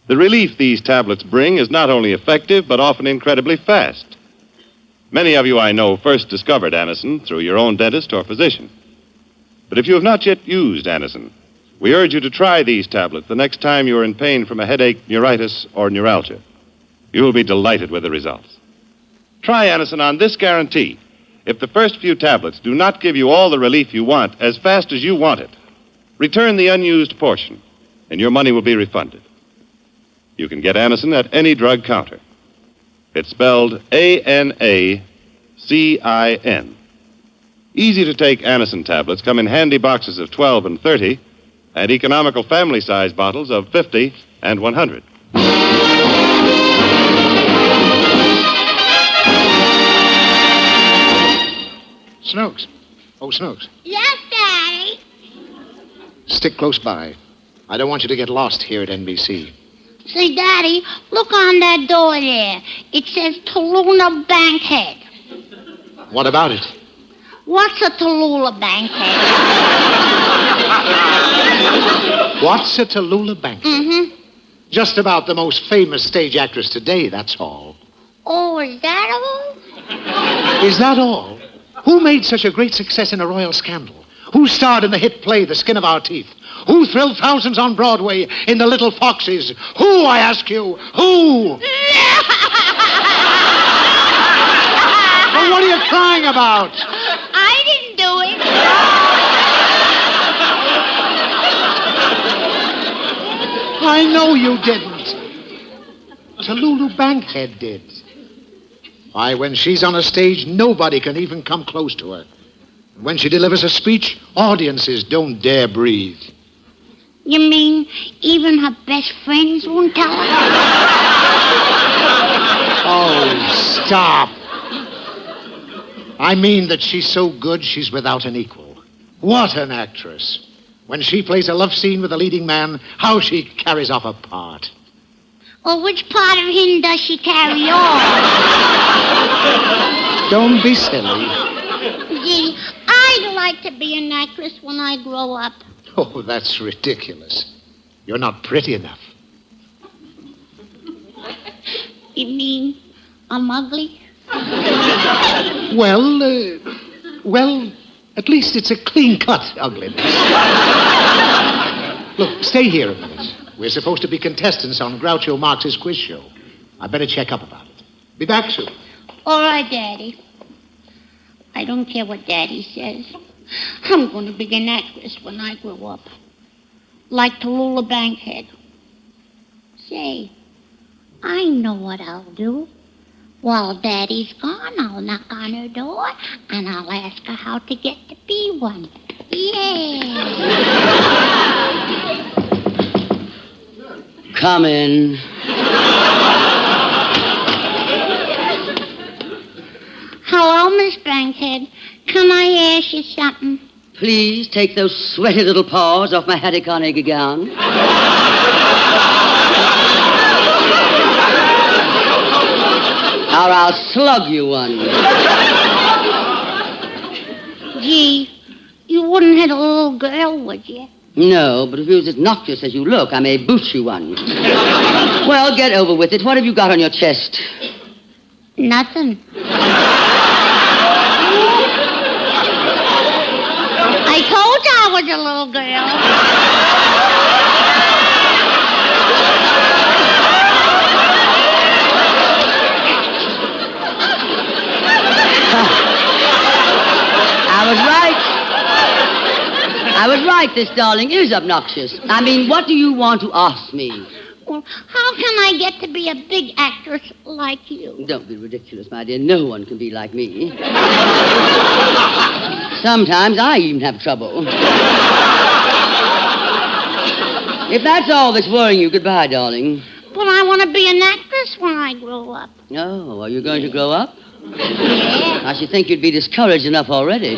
The relief these tablets bring is not only effective, but often incredibly fast. Many of you I know first discovered Anacin through your own dentist or physician. But if you have not yet used Anacin, we urge you to try these tablets the next time you are in pain from a headache, neuritis, or neuralgia. You will be delighted with the results. Try Anacin on this guarantee. If the first few tablets do not give you all the relief you want as fast as you want it, return the unused portion, and your money will be refunded. You can get Anacin at any drug counter. It's spelled A-N-A-C-I-N. Easy-to-take Anacin tablets come in handy boxes of 12 and 30 and economical family-size bottles of 50 and 100. Snooks. Oh, Snooks. Yes, Daddy. Stick close by. I don't want you to get lost here at NBC. Say, Daddy, look on that door there. It says Tallulah Bankhead. What about it? What's a Tallulah Bankhead? What's a Tallulah Bankhead? Mm-hmm. Just about the most famous stage actress today, that's all. Oh, is that all? Is that all? Who made such a great success in A Royal Scandal? Who starred in the hit play The Skin of Our Teeth? Who thrilled thousands on Broadway in The Little Foxes? Who, I ask you? Who? Well, what are you crying about? I didn't do it. I know you didn't. Tallulah Bankhead did. Why, when she's on a stage, nobody can even come close to her. When she delivers a speech, audiences don't dare breathe. You mean even her best friends won't tell her? Oh, stop. I mean that she's so good she's without an equal. What an actress. When she plays a love scene with a leading man, how she carries off a part. Well, which part of him does she carry on? Don't be silly. Gee, I'd like to be an actress when I grow up. Oh, that's ridiculous. You're not pretty enough. You mean I'm ugly? Well, at least it's a clean-cut ugliness. Look, stay here a minute. We're supposed to be contestants on Groucho Marx's quiz show. I better check up about it. Be back soon. All right, Daddy. I don't care what Daddy says. I'm going to be an actress when I grow up. Like Tallulah Bankhead. Say, I know what I'll do. While Daddy's gone, I'll knock on her door and I'll ask her how to get to be one. Yeah. Come in. Hello, Miss Bankhead. Can I ask you something? Please take those sweaty little paws off my Hattie Carnegie gown. Or I'll slug you one. Gee, you wouldn't hit a little girl, would you? No, but if you're as noxious as you look, I may boot you one. Well, get over with it. What have you got on your chest? Nothing. I told you I was a little girl. I was right, this darling is obnoxious. I mean, what do you want to ask me? Well, how can I get to be a big actress like you? Don't be ridiculous, my dear. No one can be like me. Sometimes I even have trouble. If that's all that's worrying you, goodbye, darling. But I want to be an actress when I grow up. Oh, are you going to grow up? Yeah. I should think you'd be discouraged enough already.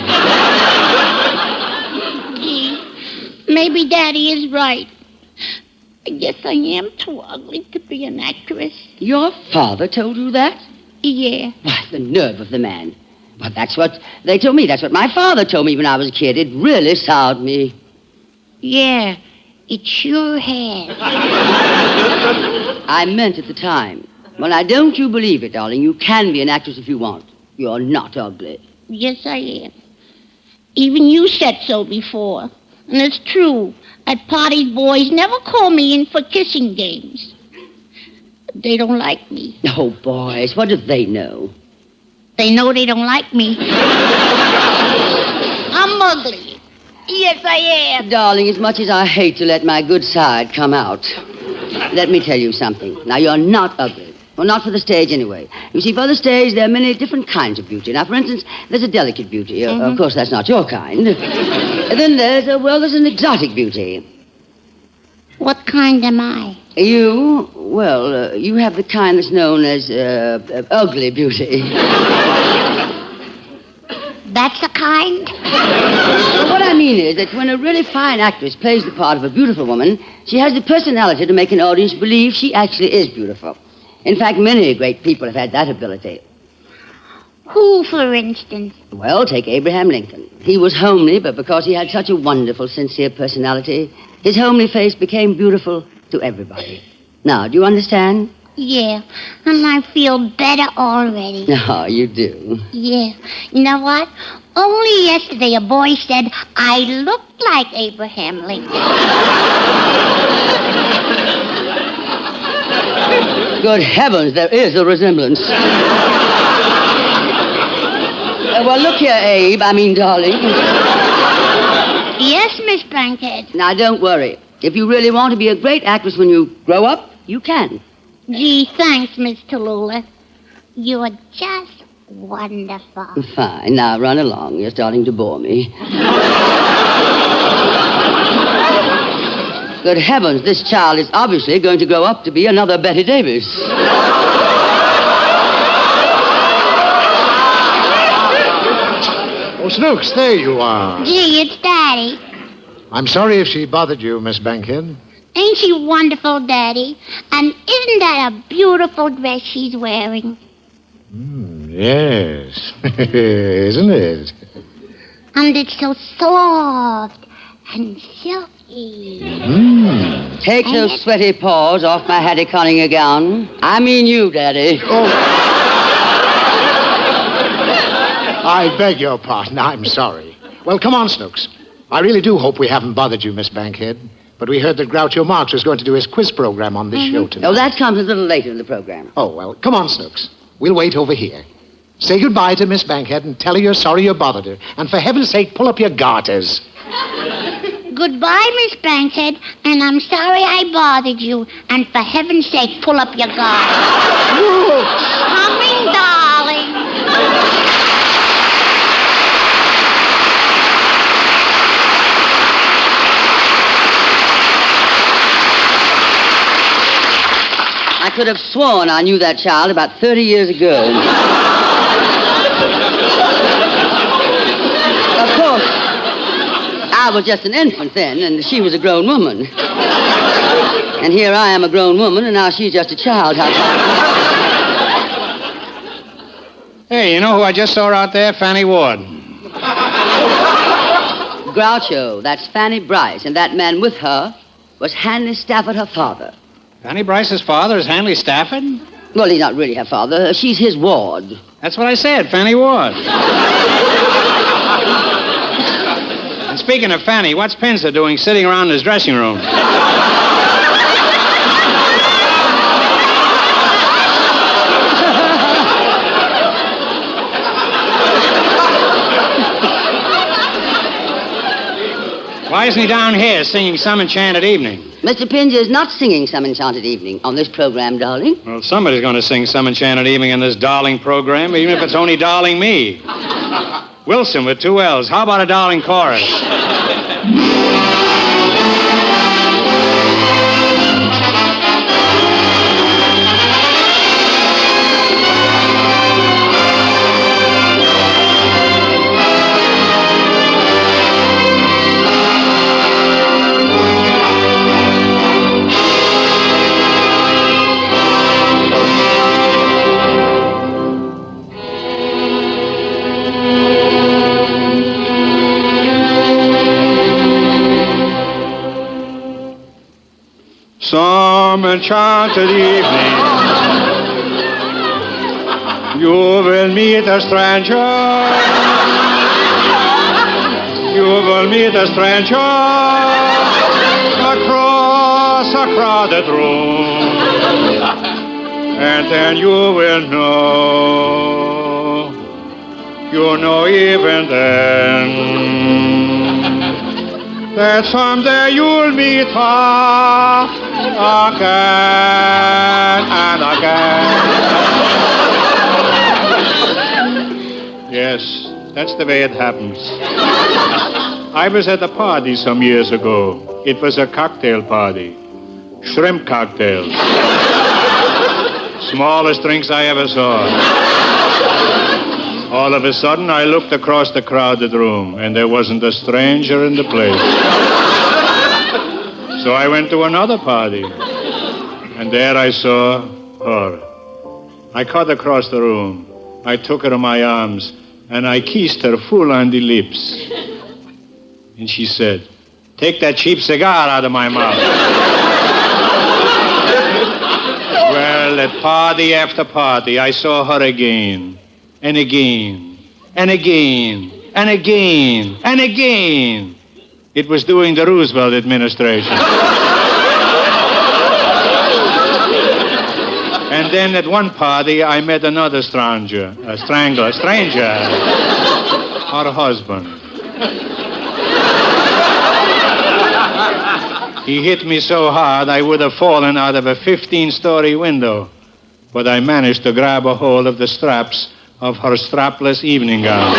Gee, maybe Daddy is right. I guess I am too ugly to be an actress. Your father told you that? Yeah. Why, the nerve of the man. But that's what they told me. That's what my father told me when I was a kid. It really soured me. Yeah, it sure has. I meant at the time. Well, now, don't you believe it, darling. You can be an actress if you want. You're not ugly. Yes, I am. Even you said so before. And it's true. At parties, boys never call me in for kissing games. They don't like me. Oh, boys, what do they know? They know they don't like me. I'm ugly. Yes, I am. Darling, as much as I hate to let my good side come out, let me tell you something. Now, you're not ugly. Well, not for the stage, anyway. You see, for the stage, there are many different kinds of beauty. Now, for instance, there's a delicate beauty. Of course, that's not your kind. And then there's an exotic beauty. What kind am I? You? Well, you have the kind that's known as ugly beauty. That's a kind? Well, what I mean is that when a really fine actress plays the part of a beautiful woman, she has the personality to make an audience believe she actually is beautiful. In fact, many great people have had that ability. Who, for instance? Well, take Abraham Lincoln. He was homely, but because he had such a wonderful, sincere personality, his homely face became beautiful to everybody. Now, do you understand? Yeah, and I feel better already. Oh, you do. Yeah. You know what? Only yesterday a boy said I looked like Abraham Lincoln. Good heavens, there is a resemblance. Well, look here, Abe. I mean, darling. Yes, Miss Bankhead. Now, don't worry. If you really want to be a great actress when you grow up, you can. Gee, thanks, Miss Tallulah. You're just wonderful. Fine. Now run along. You're starting to bore me. Good heavens, this child is obviously going to grow up to be another Betty Davis. Oh, Snooks, there you are. Gee, it's Daddy. I'm sorry if she bothered you, Miss Bankhead. Ain't she wonderful, Daddy? And isn't that a beautiful dress she's wearing? Yes. Isn't it? And it's so soft and silky. Take those sweaty paws off my Hattie Conninger gown. I mean you, Daddy. Oh. I beg your pardon. I'm sorry. Well, come on, Snooks. I really do hope we haven't bothered you, Miss Bankhead. But we heard that Groucho Marx was going to do his quiz program on this show tonight. Oh, that comes a little later in the program. Oh, well, come on, Snooks. We'll wait over here. Say goodbye to Miss Bankhead and tell her you're sorry you bothered her. And for heaven's sake, pull up your garters. Goodbye, Miss Bankhead, and I'm sorry I bothered you. And for heaven's sake, pull up your garters. Coming, darling. I could have sworn I knew that child about 30 years ago. Of course, I was just an infant then, and she was a grown woman. And here I am a grown woman, and now she's just a child. Hey, you know who I just saw out there? Fanny Ward. Groucho, that's Fanny Brice, and that man with her was Hanley Stafford, her father. Fanny Brice's father is Hanley Stafford? Well, he's not really her father. She's his ward. That's what I said, Fanny Ward. And speaking of Fanny, what's Pincer doing sitting around in his dressing room? Why isn't he down here singing Some Enchanted Evening? Mr. Pinge is not singing Some Enchanted Evening on this program, darling. Well, somebody's going to sing Some Enchanted Evening in this darling program, even if it's only darling me. Wilson with 2 L's. How about a darling chorus? Some enchanted evening, you will meet a stranger. You will meet a stranger across a crowded room, and then you will know even then, that someday you'll meet her again and again. Yes, that's the way it happens. I was at a party some years ago. It was a cocktail party. Shrimp cocktails. Smallest drinks I ever saw. All of a sudden, I looked across the crowded room, and there wasn't a stranger in the place. So I went to another party, and there I saw her. I cut across the room. I took her in my arms, and I kissed her full on the lips. And she said, "Take that cheap cigar out of my mouth." Well, at party after party, I saw her again, and again, and again, and again, and again. It was during the Roosevelt administration. And then at one party, I met another stranger, a stranger, her husband. He hit me so hard I would have fallen out of a 15-story window. But I managed to grab a hold of the straps of her strapless evening gown.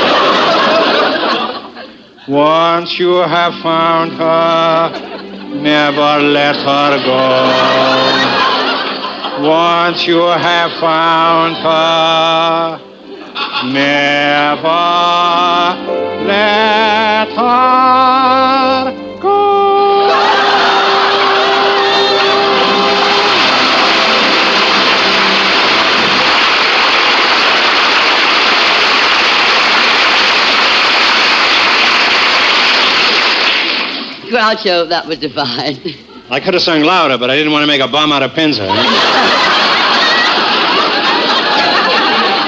Once you have found her, never let her go. Once you have found her, never let her go. Groucho, that was divine. I could have sung louder, but I didn't want to make a bomb out of Pinza.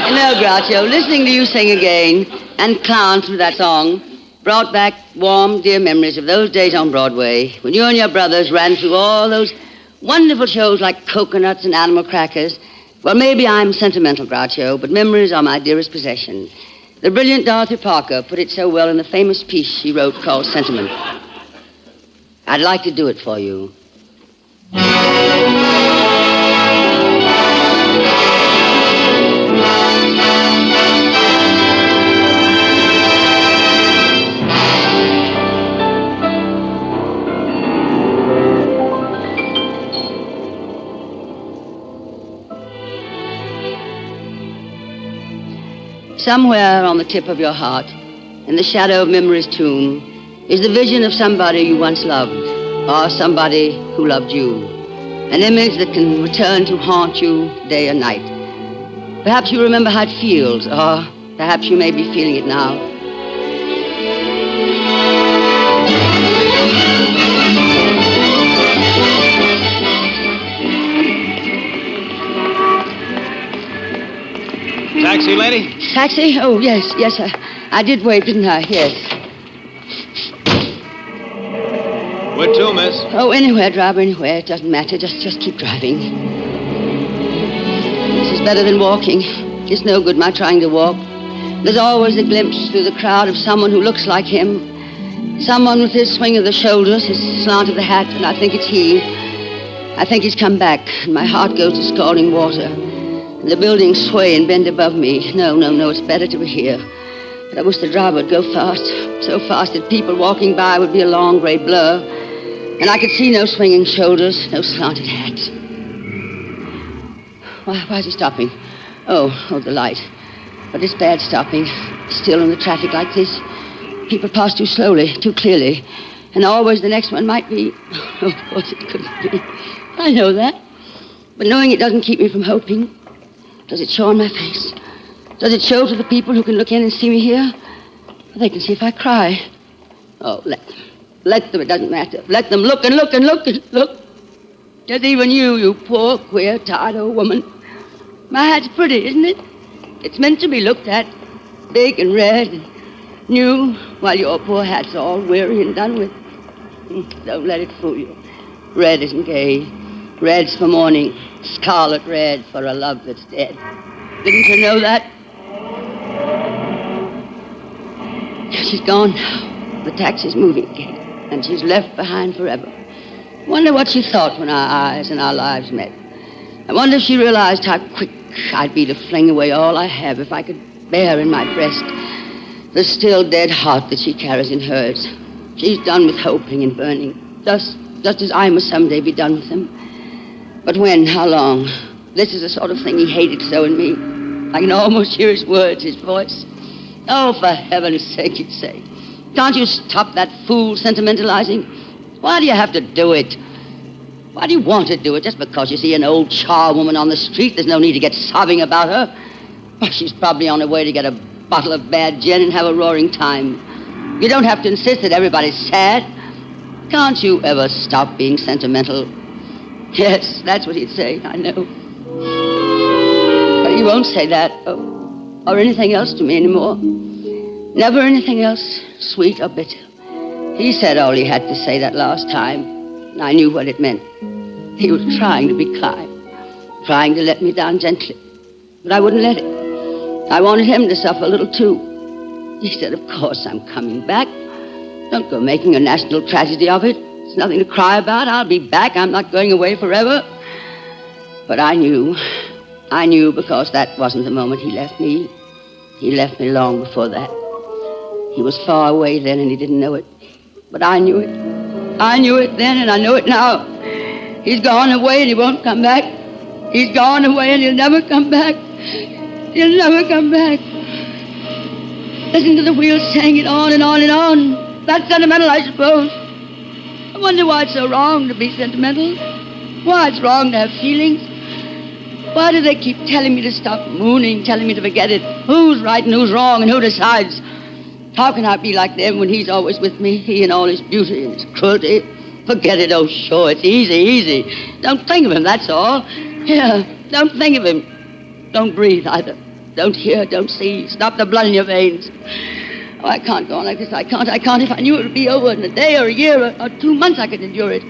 No, Groucho, listening to you sing again and clown through that song brought back warm, dear memories of those days on Broadway when you and your brothers ran through all those wonderful shows like Coconuts and Animal Crackers. Well, maybe I'm sentimental, Groucho, but memories are my dearest possession. The brilliant Dorothy Parker put it so well in the famous piece she wrote called Sentiment. I'd like to do it for you. Somewhere on the tip of your heart, in the shadow of memory's tomb, is the vision of somebody you once loved, or somebody who loved you. An image that can return to haunt you day and night. Perhaps you remember how it feels, or perhaps you may be feeling it now. Taxi, lady? Taxi? Oh, yes. I did wait, didn't I? Yes. Where to, miss? Oh, anywhere, driver, anywhere. It doesn't matter. Just keep driving. This is better than walking. It's no good my trying to walk. There's always a glimpse through the crowd of someone who looks like him. Someone with his swing of the shoulders, his slant of the hat, and I think it's he. I think he's come back, and my heart goes to scalding water. And the buildings sway and bend above me. No, it's better to be here. But I wish the driver would go fast, so fast that people walking by would be a long gray blur. And I could see no swinging shoulders, no slanted hat. Why is he stopping? Oh, the light. But it's bad stopping. Still in the traffic like this. People pass too slowly, too clearly. And always the next one might be... Oh, of course it couldn't be. I know that. But knowing it doesn't keep me from hoping. Does it show on my face? Does it show to the people who can look in and see me here? They can see if I cry. Oh, let them. Let them, it doesn't matter. Let them look and look and look and look. Just even you poor, queer, tired old woman. My hat's pretty, isn't it? It's meant to be looked at. Big and red and new, while your poor hat's all weary and done with. Don't let it fool you. Red isn't gay. Red's for mourning. Scarlet red for a love that's dead. Didn't you know that? She's gone now. The taxi's moving again. And she's left behind forever. Wonder what she thought when our eyes and our lives met. I wonder if she realized how quick I'd be to fling away all I have if I could bear in my breast the still dead heart that she carries in hers. She's done with hoping and burning, just as I must someday be done with them. But when? How long? This is the sort of thing he hated so in me. I can almost hear his words, his voice. Oh, for heaven's sake, he'd say. Can't you stop that fool sentimentalizing? Why do you have to do it? Why do you want to do it? Just because you see an old charwoman on the street, there's no need to get sobbing about her. Well, she's probably on her way to get a bottle of bad gin and have a roaring time. You don't have to insist that everybody's sad. Can't you ever stop being sentimental? Yes, that's what he'd say, I know. But he won't say that or anything else to me anymore. Never anything else, sweet or bitter. He said all he had to say that last time, and I knew what it meant. He was trying to be kind, trying to let me down gently. But I wouldn't let it. I wanted him to suffer a little too. He said, of course I'm coming back. Don't go making a national tragedy of it. It's nothing to cry about. I'll be back. I'm not going away forever. But I knew because that wasn't the moment he left me. He left me long before that. He was far away then and he didn't know it. But I knew it. I knew it then and I know it now. He's gone away and he won't come back. He's gone away and he'll never come back. He'll never come back. Listen to the wheels singing on and on and on. That's sentimental, I suppose. I wonder why it's so wrong to be sentimental. Why it's wrong to have feelings. Why do they keep telling me to stop mooning, telling me to forget it? Who's right and who's wrong and who decides? How can I be like them when he's always with me, he and all his beauty and his cruelty? Forget it, oh, sure, it's easy. Don't think of him, that's all. Yeah, don't think of him. Don't breathe either. Don't hear, don't see. Stop the blood in your veins. Oh, I can't go on like this. I can't. If I knew it would be over in a day or a year or 2 months, I could endure it.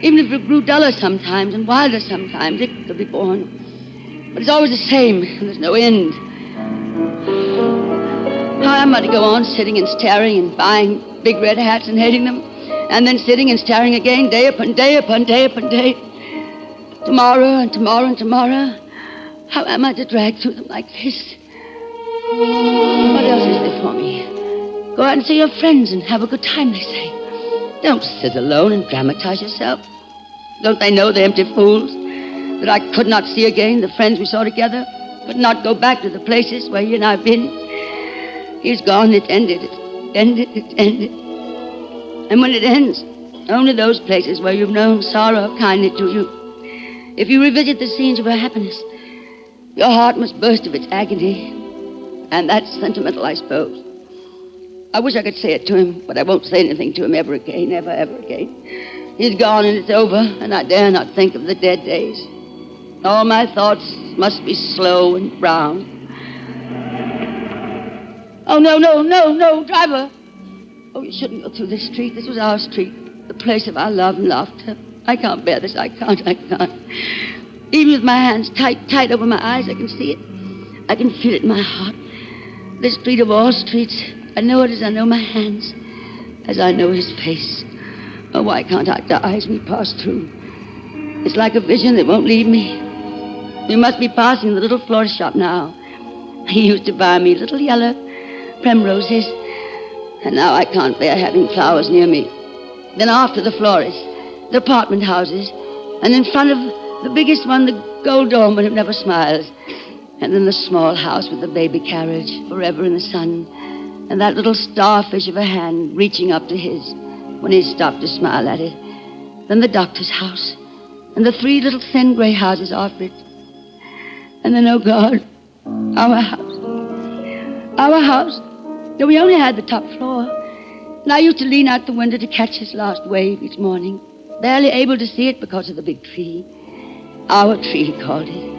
Even if it grew duller sometimes and wilder sometimes, it could be borne. But it's always the same, and there's no end. How am I to go on sitting and staring and buying big red hats and hating them, and then sitting and staring again, day upon day upon day upon day, tomorrow and tomorrow and tomorrow? How am I to drag through them like this? What else is there for me? Go out and see your friends and have a good time, they say. Don't sit alone and dramatize yourself. Don't they know, the empty fools, that I could not see again the friends we saw together, could not go back to the places where he and I have been? He's gone, it ended. And when it ends, only those places where you've known sorrow have kindly to you. If you revisit the scenes of your happiness, your heart must burst of its agony. And that's sentimental, I suppose. I wish I could say it to him, but I won't say anything to him ever again, ever again. He's gone and it's over, and I dare not think of the dead days. All my thoughts must be slow and brown. Oh, no, driver. Oh, you shouldn't go through this street. This was our street, the place of our love and laughter. I can't bear this. I can't. Even with my hands tight over my eyes, I can see it. I can feel it in my heart. This street of all streets, I know it as I know my hands, as I know his face. Oh, why can't I die as we pass through? It's like a vision that won't leave me. We must be passing the little florist shop now. He used to buy me little yellow primroses, and now I can't bear having flowers near me. Then after the florist, the apartment houses, and in front of the biggest one, the gold dome when it never smiles. And then the small house with the baby carriage, forever in the sun, and that little starfish of a hand reaching up to his when he stopped to smile at it. Then the doctor's house, and the 3 little thin gray houses off it. And then, oh God, our house. Our house. Though we only had the top floor. And I used to lean out the window to catch his last wave each morning, barely able to see it because of the big tree. Our tree, he called it.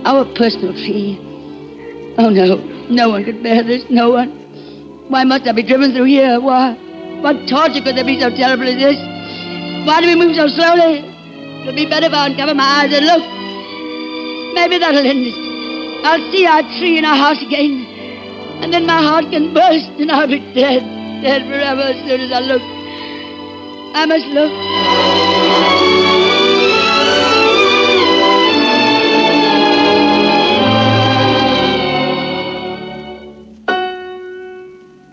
Our personal tree. Oh, no one could bear this, no one. Why must I be driven through here? Why? What torture could there be so terrible as this? Why do we move so slowly? It'll be better if I uncover my eyes and look. Maybe that'll end it. I'll see our tree and our house again. And then my heart can burst and I'll be dead forever as soon as I look. I must look.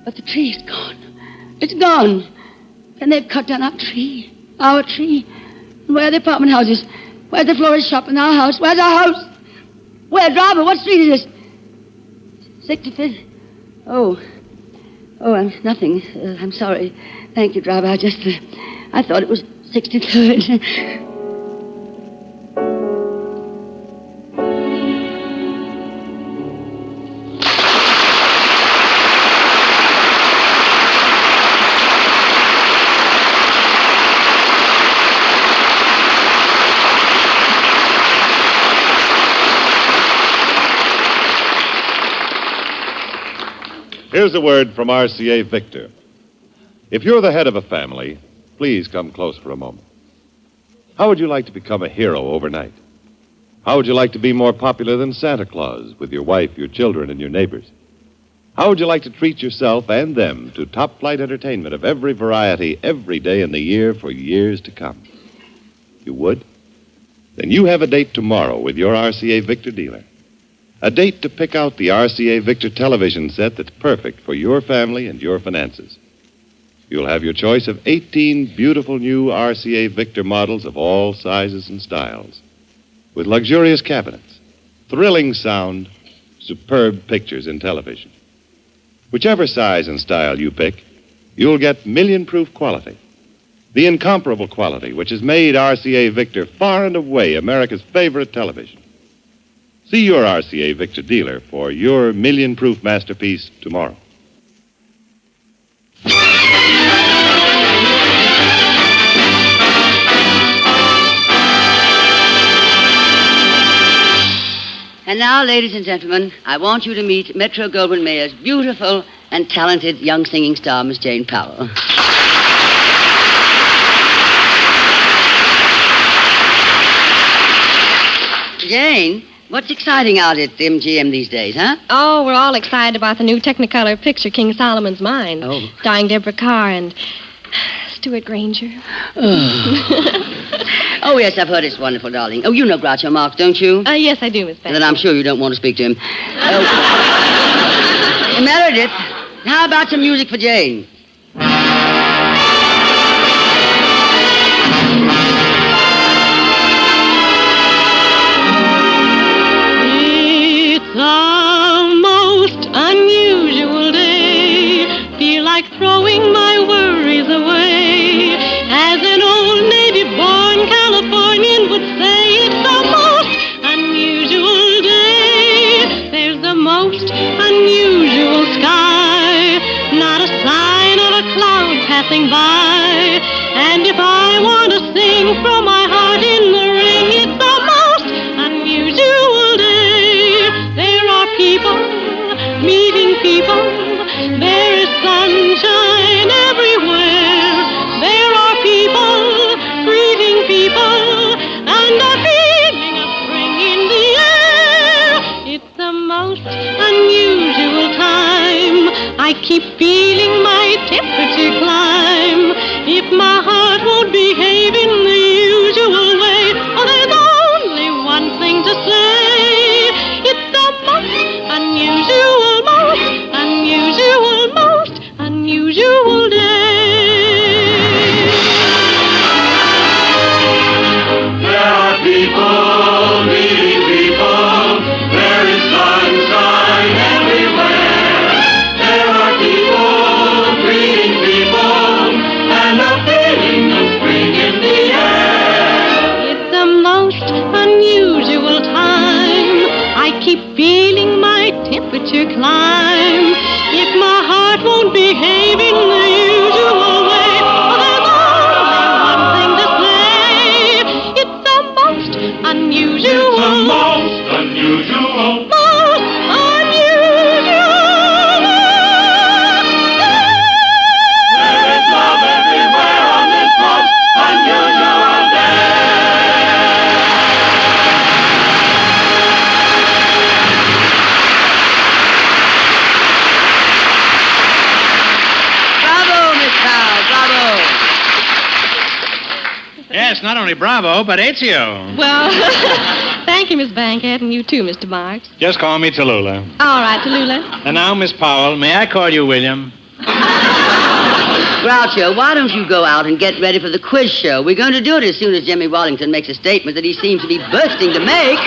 But the tree is gone. It's gone. And they've cut down our tree. Our tree. And where are the apartment houses? Where's the florist shop and our house? Where's our house? Where, driver? What street is this? 65th. Oh, I'm nothing. I'm sorry. Thank you, driver. I thought it was 63rd. Here's a word from RCA Victor. If you're the head of a family, please come close for a moment. How would you like to become a hero overnight? How would you like to be more popular than Santa Claus with your wife, your children, and your neighbors? How would you like to treat yourself and them to top-flight entertainment of every variety every day in the year for years to come? You would? Then you have a date tomorrow with your RCA Victor dealer. A date to pick out the RCA Victor television set that's perfect for your family and your finances. You'll have your choice of 18 beautiful new RCA Victor models of all sizes and styles, with luxurious cabinets, thrilling sound, superb pictures in television. Whichever size and style you pick, you'll get million-proof quality. The incomparable quality which has made RCA Victor far and away America's favorite television. See your RCA Victor dealer for your million-proof masterpiece tomorrow. And now, ladies and gentlemen, I want you to meet Metro-Goldwyn-Mayer's beautiful and talented young singing star, Miss Jane Powell. Jane, what's exciting out at MGM these days, huh? Oh, we're all excited about the new Technicolor picture, King Solomon's Mine. Oh. Starring Deborah Carr and Stuart Granger. Oh, yes, I've heard it's wonderful, darling. Oh, you know Groucho Marx, don't you? Yes, I do, Miss Benson. Then I'm sure you don't want to speak to him. Meredith, how about some music for Jane? It's a most unusual day. Feel like throwing my worries away. As an old native-born Californian would say, it's the most unusual day. There's the most unusual sky. Not a sign of a cloud passing by. And if I want to sing from my heart in the ring, it's the most unusual day. There are people meeting people. There is sunshine everywhere. There are people greeting people, and a feeling of spring in the air. It's the most unusual time. I keep feeling my temperature climb. If my heart won't behave in the usual way, oh, there's only one thing to say. It's the most unusual day. There are people meeting people. There is sunshine everywhere. There are people greeting people, and a feeling of spring in the air. It's the most unusual time. I keep feeling my temperature climb. If my heart won't behave in the usual way, oh, there's only one thing to say. It's the most unusual. It's the most unusual. Most unusual. There is love everywhere on this most unusual day. Bravo, Miss Powell, bravo. Yes, not only bravo, but Ezio. Well, thank you, Miss Bankhead, and you too, Mr. Marx. Just call me Tallulah. All right, Tallulah. And now, Miss Powell, may I call you William? Groucho, why don't you go out and get ready for the quiz show? We're going to do it as soon as Jimmy Wallington makes a statement that he seems to be bursting to make.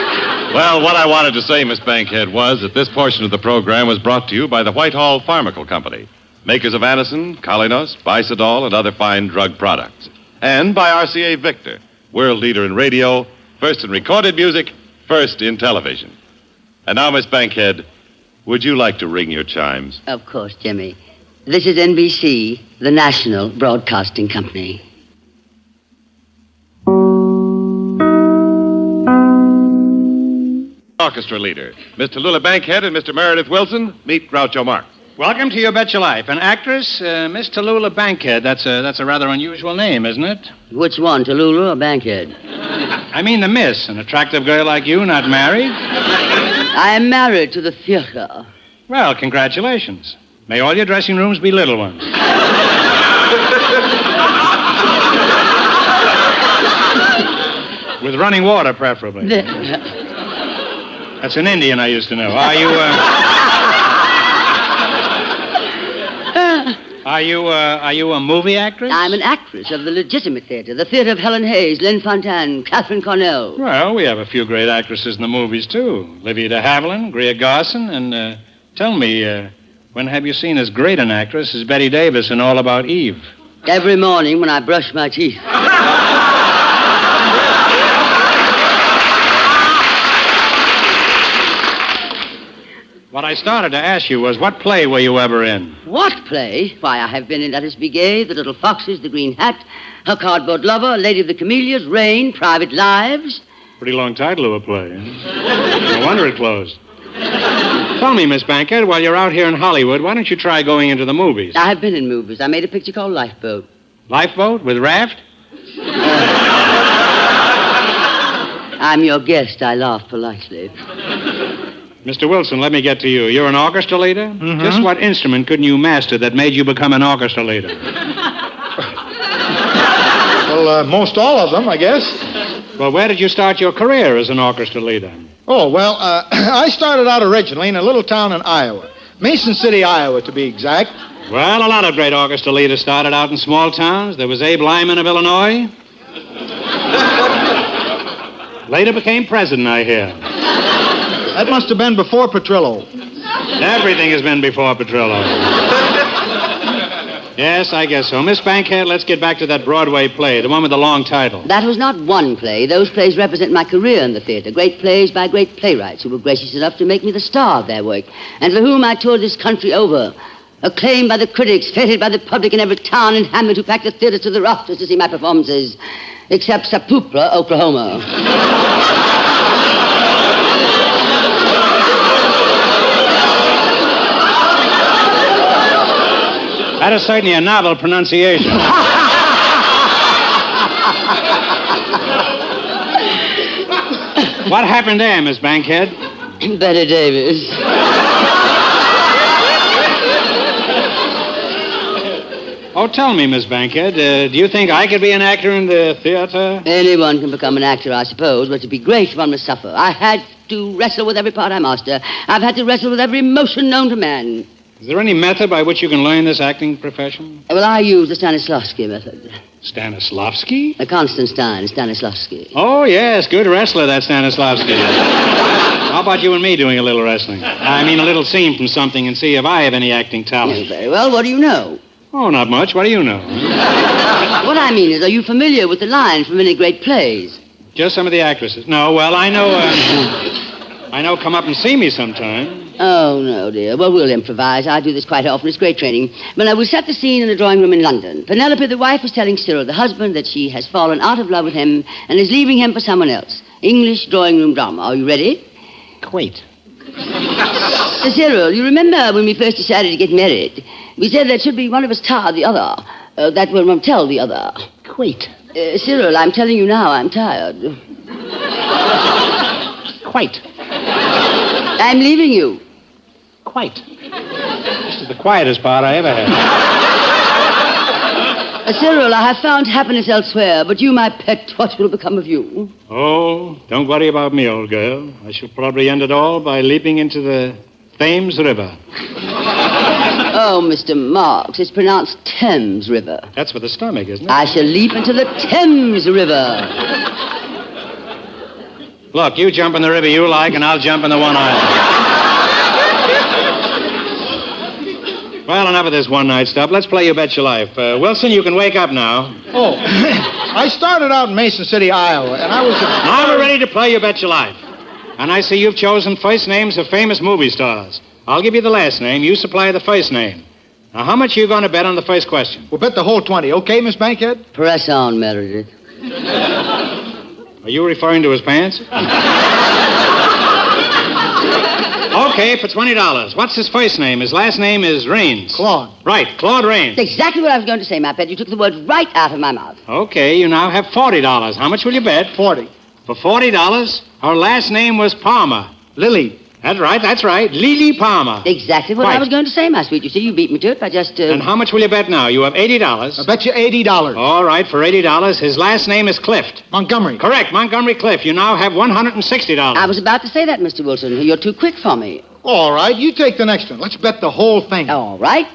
Well, what I wanted to say, Miss Bankhead, was that this portion of the program was brought to you by the Whitehall Pharmacal Company, makers of Anacin, Colinos, Bicidol, and other fine drug products. And by RCA Victor, world leader in radio, first in recorded music, first in television. And now, Miss Bankhead, would you like to ring your chimes? Of course, Jimmy. This is NBC, the National Broadcasting Company. Orchestra leader, Miss Tallulah Bankhead and Mr. Meredith Wilson, meet Groucho Marx. Welcome to You Bet Your Life. An actress, Miss Tallulah Bankhead. That's a rather unusual name, isn't it? Which one, Tallulah or Bankhead? I mean the miss. An attractive girl like you, not married? I am married to the theater. Well, congratulations. May all your dressing rooms be little ones. With running water, preferably. That's an Indian I used to know. Are you a movie actress? I'm an actress of the legitimate theater, the theater of Helen Hayes, Lynn Fontanne, Catherine Cornell. Well, we have a few great actresses in the movies, too. Livia de Havilland, Greer Garson, and tell me, when have you seen as great an actress as Betty Davis in All About Eve? Every morning when I brush my teeth. What I started to ask you was, what play were you ever in? What play? Why, I have been in Let Us Be Gay, The Little Foxes, The Green Hat, Her Cardboard Lover, Lady of the Camellias, Rain, Private Lives. Pretty long title of a play. Huh? No wonder it closed. Tell me, Miss Bankhead, while you're out here in Hollywood, why don't you try going into the movies? I have been in movies. I made a picture called Lifeboat. Lifeboat with raft? I'm your guest. I laugh politely. Mr. Wilson, let me get to you. You're an orchestra leader? Mm-hmm. Just what instrument couldn't you master that made you become an orchestra leader? Well, most all of them, I guess. Well, where did you start your career as an orchestra leader? Oh, well, I started out originally in a little town in Iowa. Mason City, Iowa, to be exact. Well, a lot of great orchestra leaders started out in small towns. There was Abe Lyman of Illinois. Later became president, I hear. That must have been before Petrillo. Everything has been before Petrillo. Yes, I guess so. Miss Bankhead, let's get back to that Broadway play, the one with the long title. That was not one play. Those plays represent my career in the theater. Great plays by great playwrights who were gracious enough to make me the star of their work, and for whom I toured this country over. Acclaimed by the critics, feted by the public in every town and hamlet who packed the theaters to the rafters to see my performances, except Sapupra, Oklahoma. That is certainly a novel pronunciation. What happened there, Miss Bankhead? Betty Davis. Oh, tell me, Miss Bankhead, do you think I could be an actor in the theater? Anyone can become an actor, I suppose, but to be great, one must suffer. I had to wrestle with every part I master. I've had to wrestle with every emotion known to man. Is there any method by which you can learn this acting profession? Well, I use the Stanislavski method. Stanislavski? Constantine Stanislavski. Oh, yes, good wrestler, that Stanislavski. How about you and me doing a little wrestling? I mean, a little scene from something and see if I have any acting talent. Very well. What do you know? Oh, not much. What do you know? What I mean is, are you familiar with the lines from any great plays? Just some of the actresses. No, well, I know, Come Up and See Me sometime. Oh, no, dear. Well, we'll improvise. I do this quite often. It's great training. Well, I will set the scene in a drawing room in London. Penelope, the wife, is telling Cyril, the husband, that she has fallen out of love with him and is leaving him for someone else. English drawing room drama. Are you ready? Wait. Cyril, you remember when we first decided to get married? We said that should be one of us tar the other. That one won't tell the other. Wait. Cyril, I'm telling you now, I'm tired. Quite. I'm leaving you. Quite. This is the quietest part I ever had. Cyril, I have found happiness elsewhere, but you, my pet, what will become of you? Oh, don't worry about me, old girl. I shall probably end it all by leaping into the Thames River. Oh, Mr. Marx, it's pronounced Thames River. That's for the stomach, isn't it? I shall leap into the Thames River. Look, you jump in the river you like, and I'll jump in the one I like. Well, enough of this one-night stuff. Let's play You Bet Your Life. Wilson, you can wake up now. Oh, I started out in Mason City, Iowa, and I was... Now we're ready to play You Bet Your Life. And I see you've chosen first names of famous movie stars. I'll give you the last name. You supply the first name. Now, how much are you going to bet on the first question? We'll bet the whole 20. Okay, Miss Bankhead? Press on, Meredith. Are you referring to his pants? Okay, for $20. What's his first name? His last name is Raines. Claude. Right, Claude Raines. That's exactly what I was going to say, my pet. You took the words right out of my mouth. Okay, you now have $40. How much will you bet? 40. For $40, her last name was Palmer. Lily. That's right. Lily Palmer. Exactly what I was going to say, my sweet. You see, you beat me to it by just... And how much will you bet now? You have $80. I bet you $80. All right, for $80. His last name is Clift. Montgomery. Correct, Montgomery Clift. You now have $160. I was about to say that, Mr. Wilson. You're too quick for me. All right, you take the next one. Let's bet the whole thing. All right.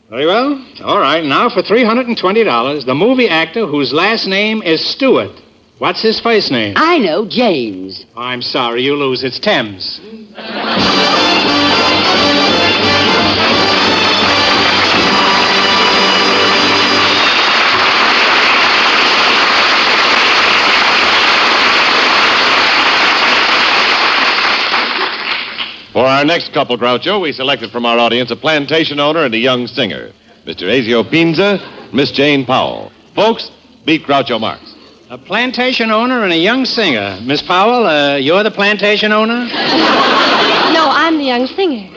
Very well. All right, now for $320, the movie actor whose last name is Stewart. What's his first name? I know, James. I'm sorry, you lose. It's Thames. For our next couple, Groucho, we selected from our audience a plantation owner and a young singer, Mr. Ezio Pinza, Miss Jane Powell. Folks, beat Groucho Marx. A plantation owner and a young singer. Miss Powell, you're the plantation owner? No, I'm the young singer.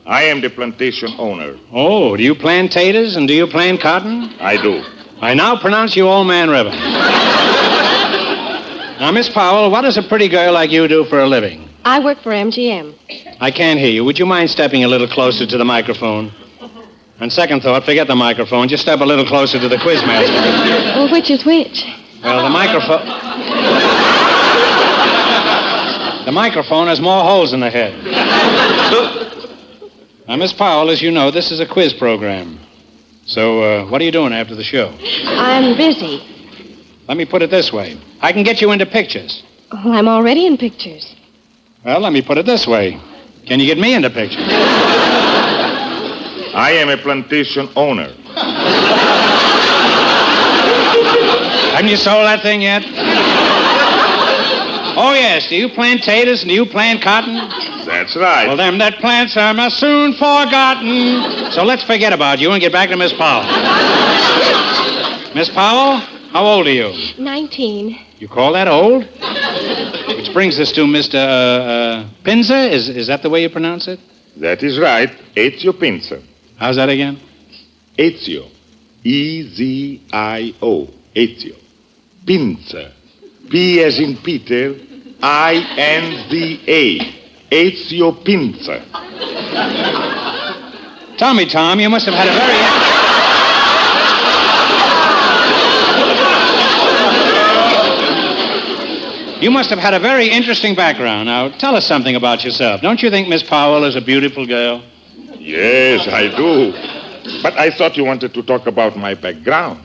I am the plantation owner. Oh, do you plant taters and do you plant cotton? I do. I now pronounce you Old Man River. Now, Miss Powell, what does a pretty girl like you do for a living? I work for MGM. I can't hear you. Would you mind stepping a little closer to the microphone? On second thought, forget the microphone. Just step a little closer to the quizmaster. Well, which is which? Well, the microphone... The microphone has more holes in the head. Now, Miss Powell, as you know, this is a quiz program. So, what are you doing after the show? I'm busy. Let me put it this way. I can get you into pictures. Well, I'm already in pictures. Well, let me put it this way. Can you get me into pictures? I am a plantation owner. Haven't you sold that thing yet? Oh, yes. Do you plant taters and do you plant cotton? That's right. Well, them that plants them are soon forgotten. So let's forget about you and get back to Miss Powell. Miss Powell, how old are you? 19. You call that old? Which brings us to Mr. Pinza. Is that the way you pronounce it? That is right. Ezio Pinza. How's that again? Ezio. E-Z-I-O. Ezio. Pinza. P as in Peter. I-N-Z-A. Ezio Pinza. Tell me, Tom, you must have had a very... You must have had a very interesting background. Now, tell us something about yourself. Don't you think Miss Powell is a beautiful girl? Yes, I do. But I thought you wanted to talk about my background.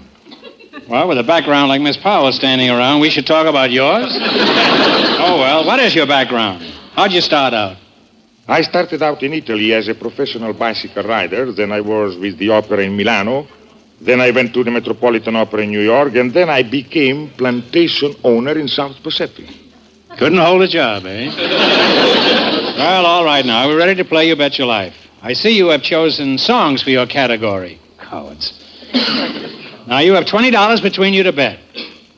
Well, with a background like Miss Powell standing around, we should talk about yours. Oh, well, what is your background? How'd you start out? I started out in Italy as a professional bicycle rider. Then I was with the opera in Milano. Then I went to the Metropolitan Opera in New York. And then I became plantation owner in South Pacific. Couldn't hold a job, eh? Well, all right now. We're ready to play You Bet Your Life. I see you have chosen songs for your category. Cowards. Now, you have $20 between you to bet.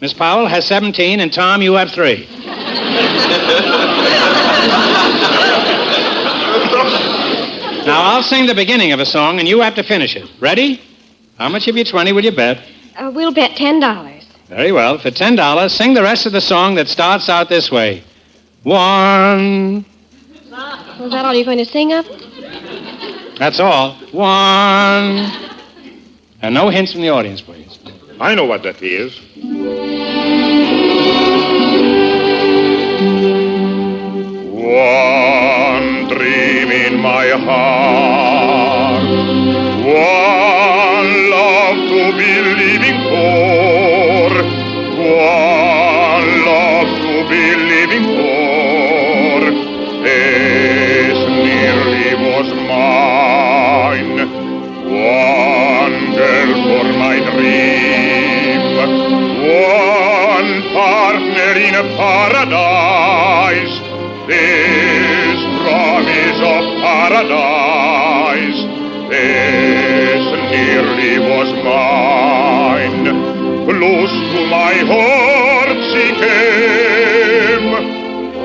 Miss Powell has 17, and Tom, you have 3. Now, I'll sing the beginning of a song, and you have to finish it. Ready? How much of your 20 will you bet? We'll bet $10. Very well. For $10, sing the rest of the song that starts out this way. 1. Was that all you're going to sing of? That's all. 1. And no hints from the audience, please. I know what that is. One dream in my heart. One love to be living for. One love to be living for. As nearly was mine. One girl for my dream. One partner in a paradise. This promise of paradise. As nearly was mine. Close to my heart she came,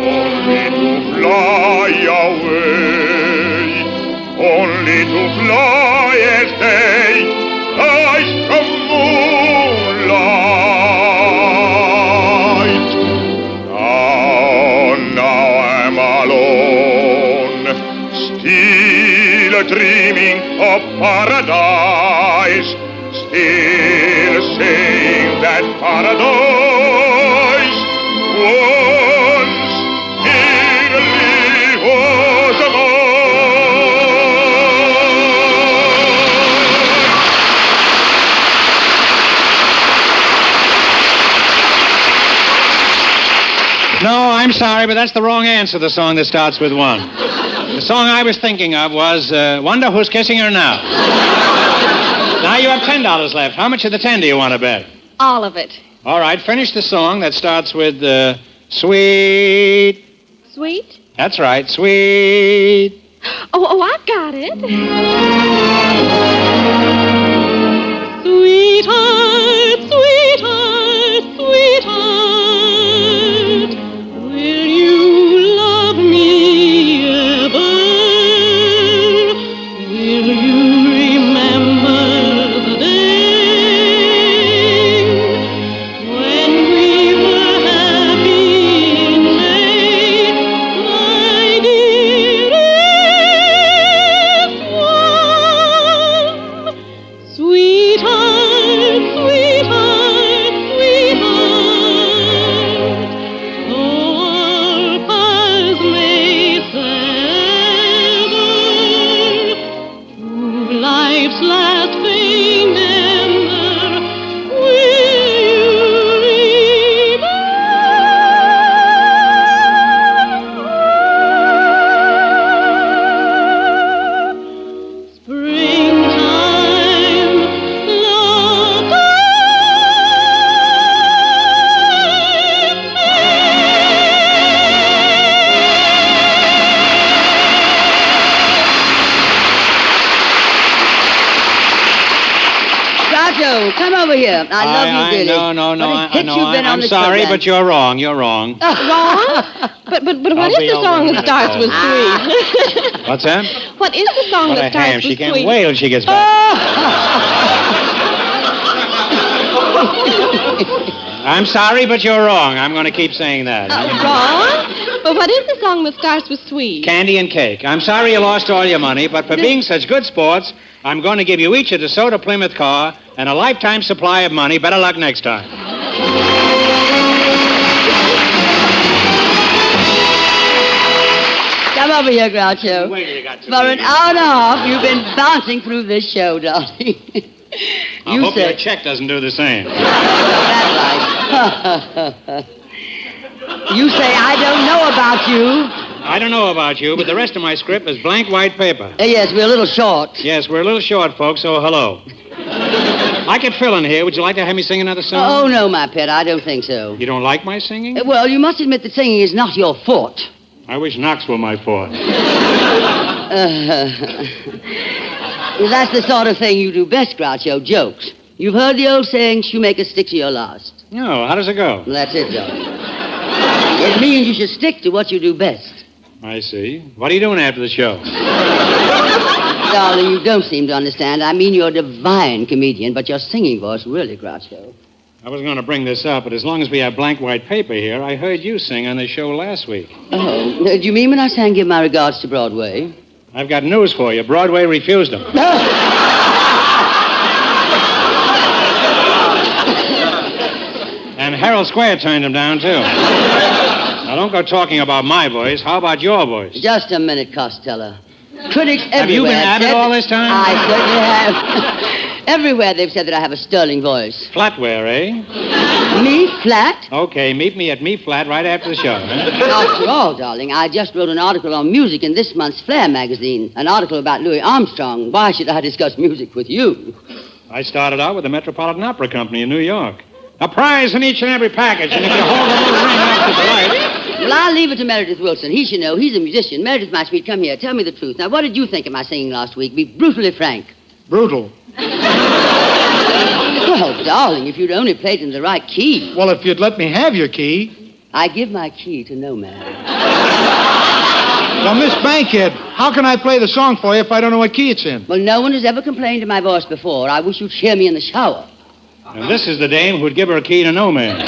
only to fly away, only to fly as they flies from moonlight. Now I'm alone. still dreaming of paradise, still saying that paradise once Italy was mine. No, I'm sorry, but that's the wrong answer, the song that starts with 1. The song I was thinking of was Wonder Who's Kissing Her Now. Now you have $10 left. How much of the 10 do you want to bet? All of it. All right, finish the song that starts with sweet. Sweet? That's right, sweet. Oh, I've got it. Sweetheart, sweetheart, sweetheart, will you love me ever? Will you remember the day when we were happy in May, my dearest one? Sweetheart, sweetheart, sweetheart, though our paths may sever, through life's last vain endeavor, will you remember? Springtime, love Groucho, come over here. I love you, dearly. No, What a hit no, you've been on I'm this sorry, program. but you're wrong. You're wrong. Wrong? But what I'll is be the over song in a that minute, starts with sweet? What's that? What is the song What a that starts ham. with She can't sweet? wait till she gets back. I'm sorry, but you're wrong. I'm going to keep saying that. Wrong? But what is the song that starts with sweet? Candy and cake. I'm sorry you lost all your money, but for being such good sports, I'm going to give you each a DeSoto Plymouth car and a lifetime supply of money. Better luck next time. Come over here, Groucho. For an hour and a half, you've been bouncing through this show, darling. I hope your check doesn't do the same. You say, I don't know about you. I don't know about you, but the rest of my script is blank white paper. Yes, we're a little short. Yes, we're a little short, folks, so hello. I could fill in here. Would you like to have me sing another song? Oh, no, my pet, I don't think so. You don't like my singing? Well, you must admit that singing is not your forte. I wish Knox were my forte. That's the sort of thing you do best, Groucho, jokes. You've heard the old saying, shoemaker, stick to your last. No, how does it go? Well, that's it, darling. It means you should stick to what you do best. I see. What are you doing after the show? Darling, you don't seem to understand. I mean, you're a divine comedian, but your singing voice really, Groucho. I wasn't going to bring this up, but as long as we have blank white paper here, I heard you sing on the show last week. Oh, do you mean when I sang Give My Regards to Broadway? I've got news for you. Broadway refused them. And Herald Square turned him down, too. Now, don't go talking about my voice. How about your voice? Just a minute, Costello. Critics everywhere Have you been at it all this time? I certainly have. Everywhere they've said that I have a sterling voice. Flatware, eh? Me flat? Okay, meet me at Me Flat right after the show. After all, darling, I just wrote an article on music in this month's Flair magazine. An article about Louis Armstrong. Why should I discuss music with you? I started out with the Metropolitan Opera Company in New York. A prize in each and every package, and if you hold a little ring after the light... Well, I'll leave it to Meredith Wilson. He should know. He's a musician. Meredith, my sweet, come here. Tell me the truth. Now, what did you think of my singing last week? Be brutally frank. Brutal. Well, darling, if you'd only played in the right key. Well, if you'd let me have your key. I give my key to no man. Well, Miss Bankhead, how can I play the song for you if I don't know what key it's in? Well, no one has ever complained of my voice before. I wish you'd hear me in the shower. And this is the dame who'd give her a key to no man.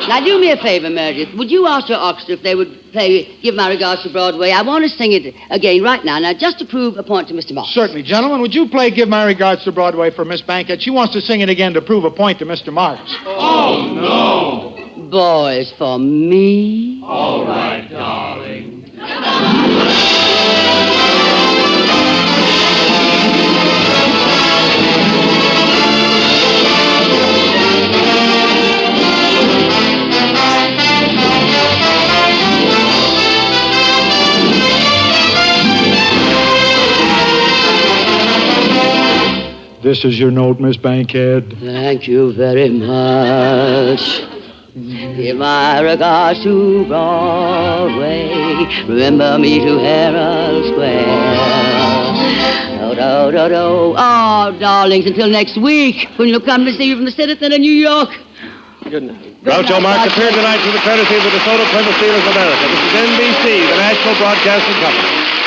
Now, do me a favor, Meredith. Would you ask your orchestra if they would play Give My Regards to Broadway? I want to sing it again right now. Now, just to prove a point to Mr. Marx. Certainly. Gentlemen, would you play Give My Regards to Broadway for Miss Bankhead? She wants to sing it again to prove a point to Mr. Marx. Oh, no. Boys for me. All right, darling. This is your note, Miss Bankhead. Thank you very much. Give my regards to Broadway. Remember me to Herald Square. Oh, darlings, until next week, when you'll come to see you from the Citizen in New York. Good night. Groucho Marx appeared tonight through the courtesy of the DeSoto Plymouth Steelers of America. This is NBC, the National Broadcasting Company.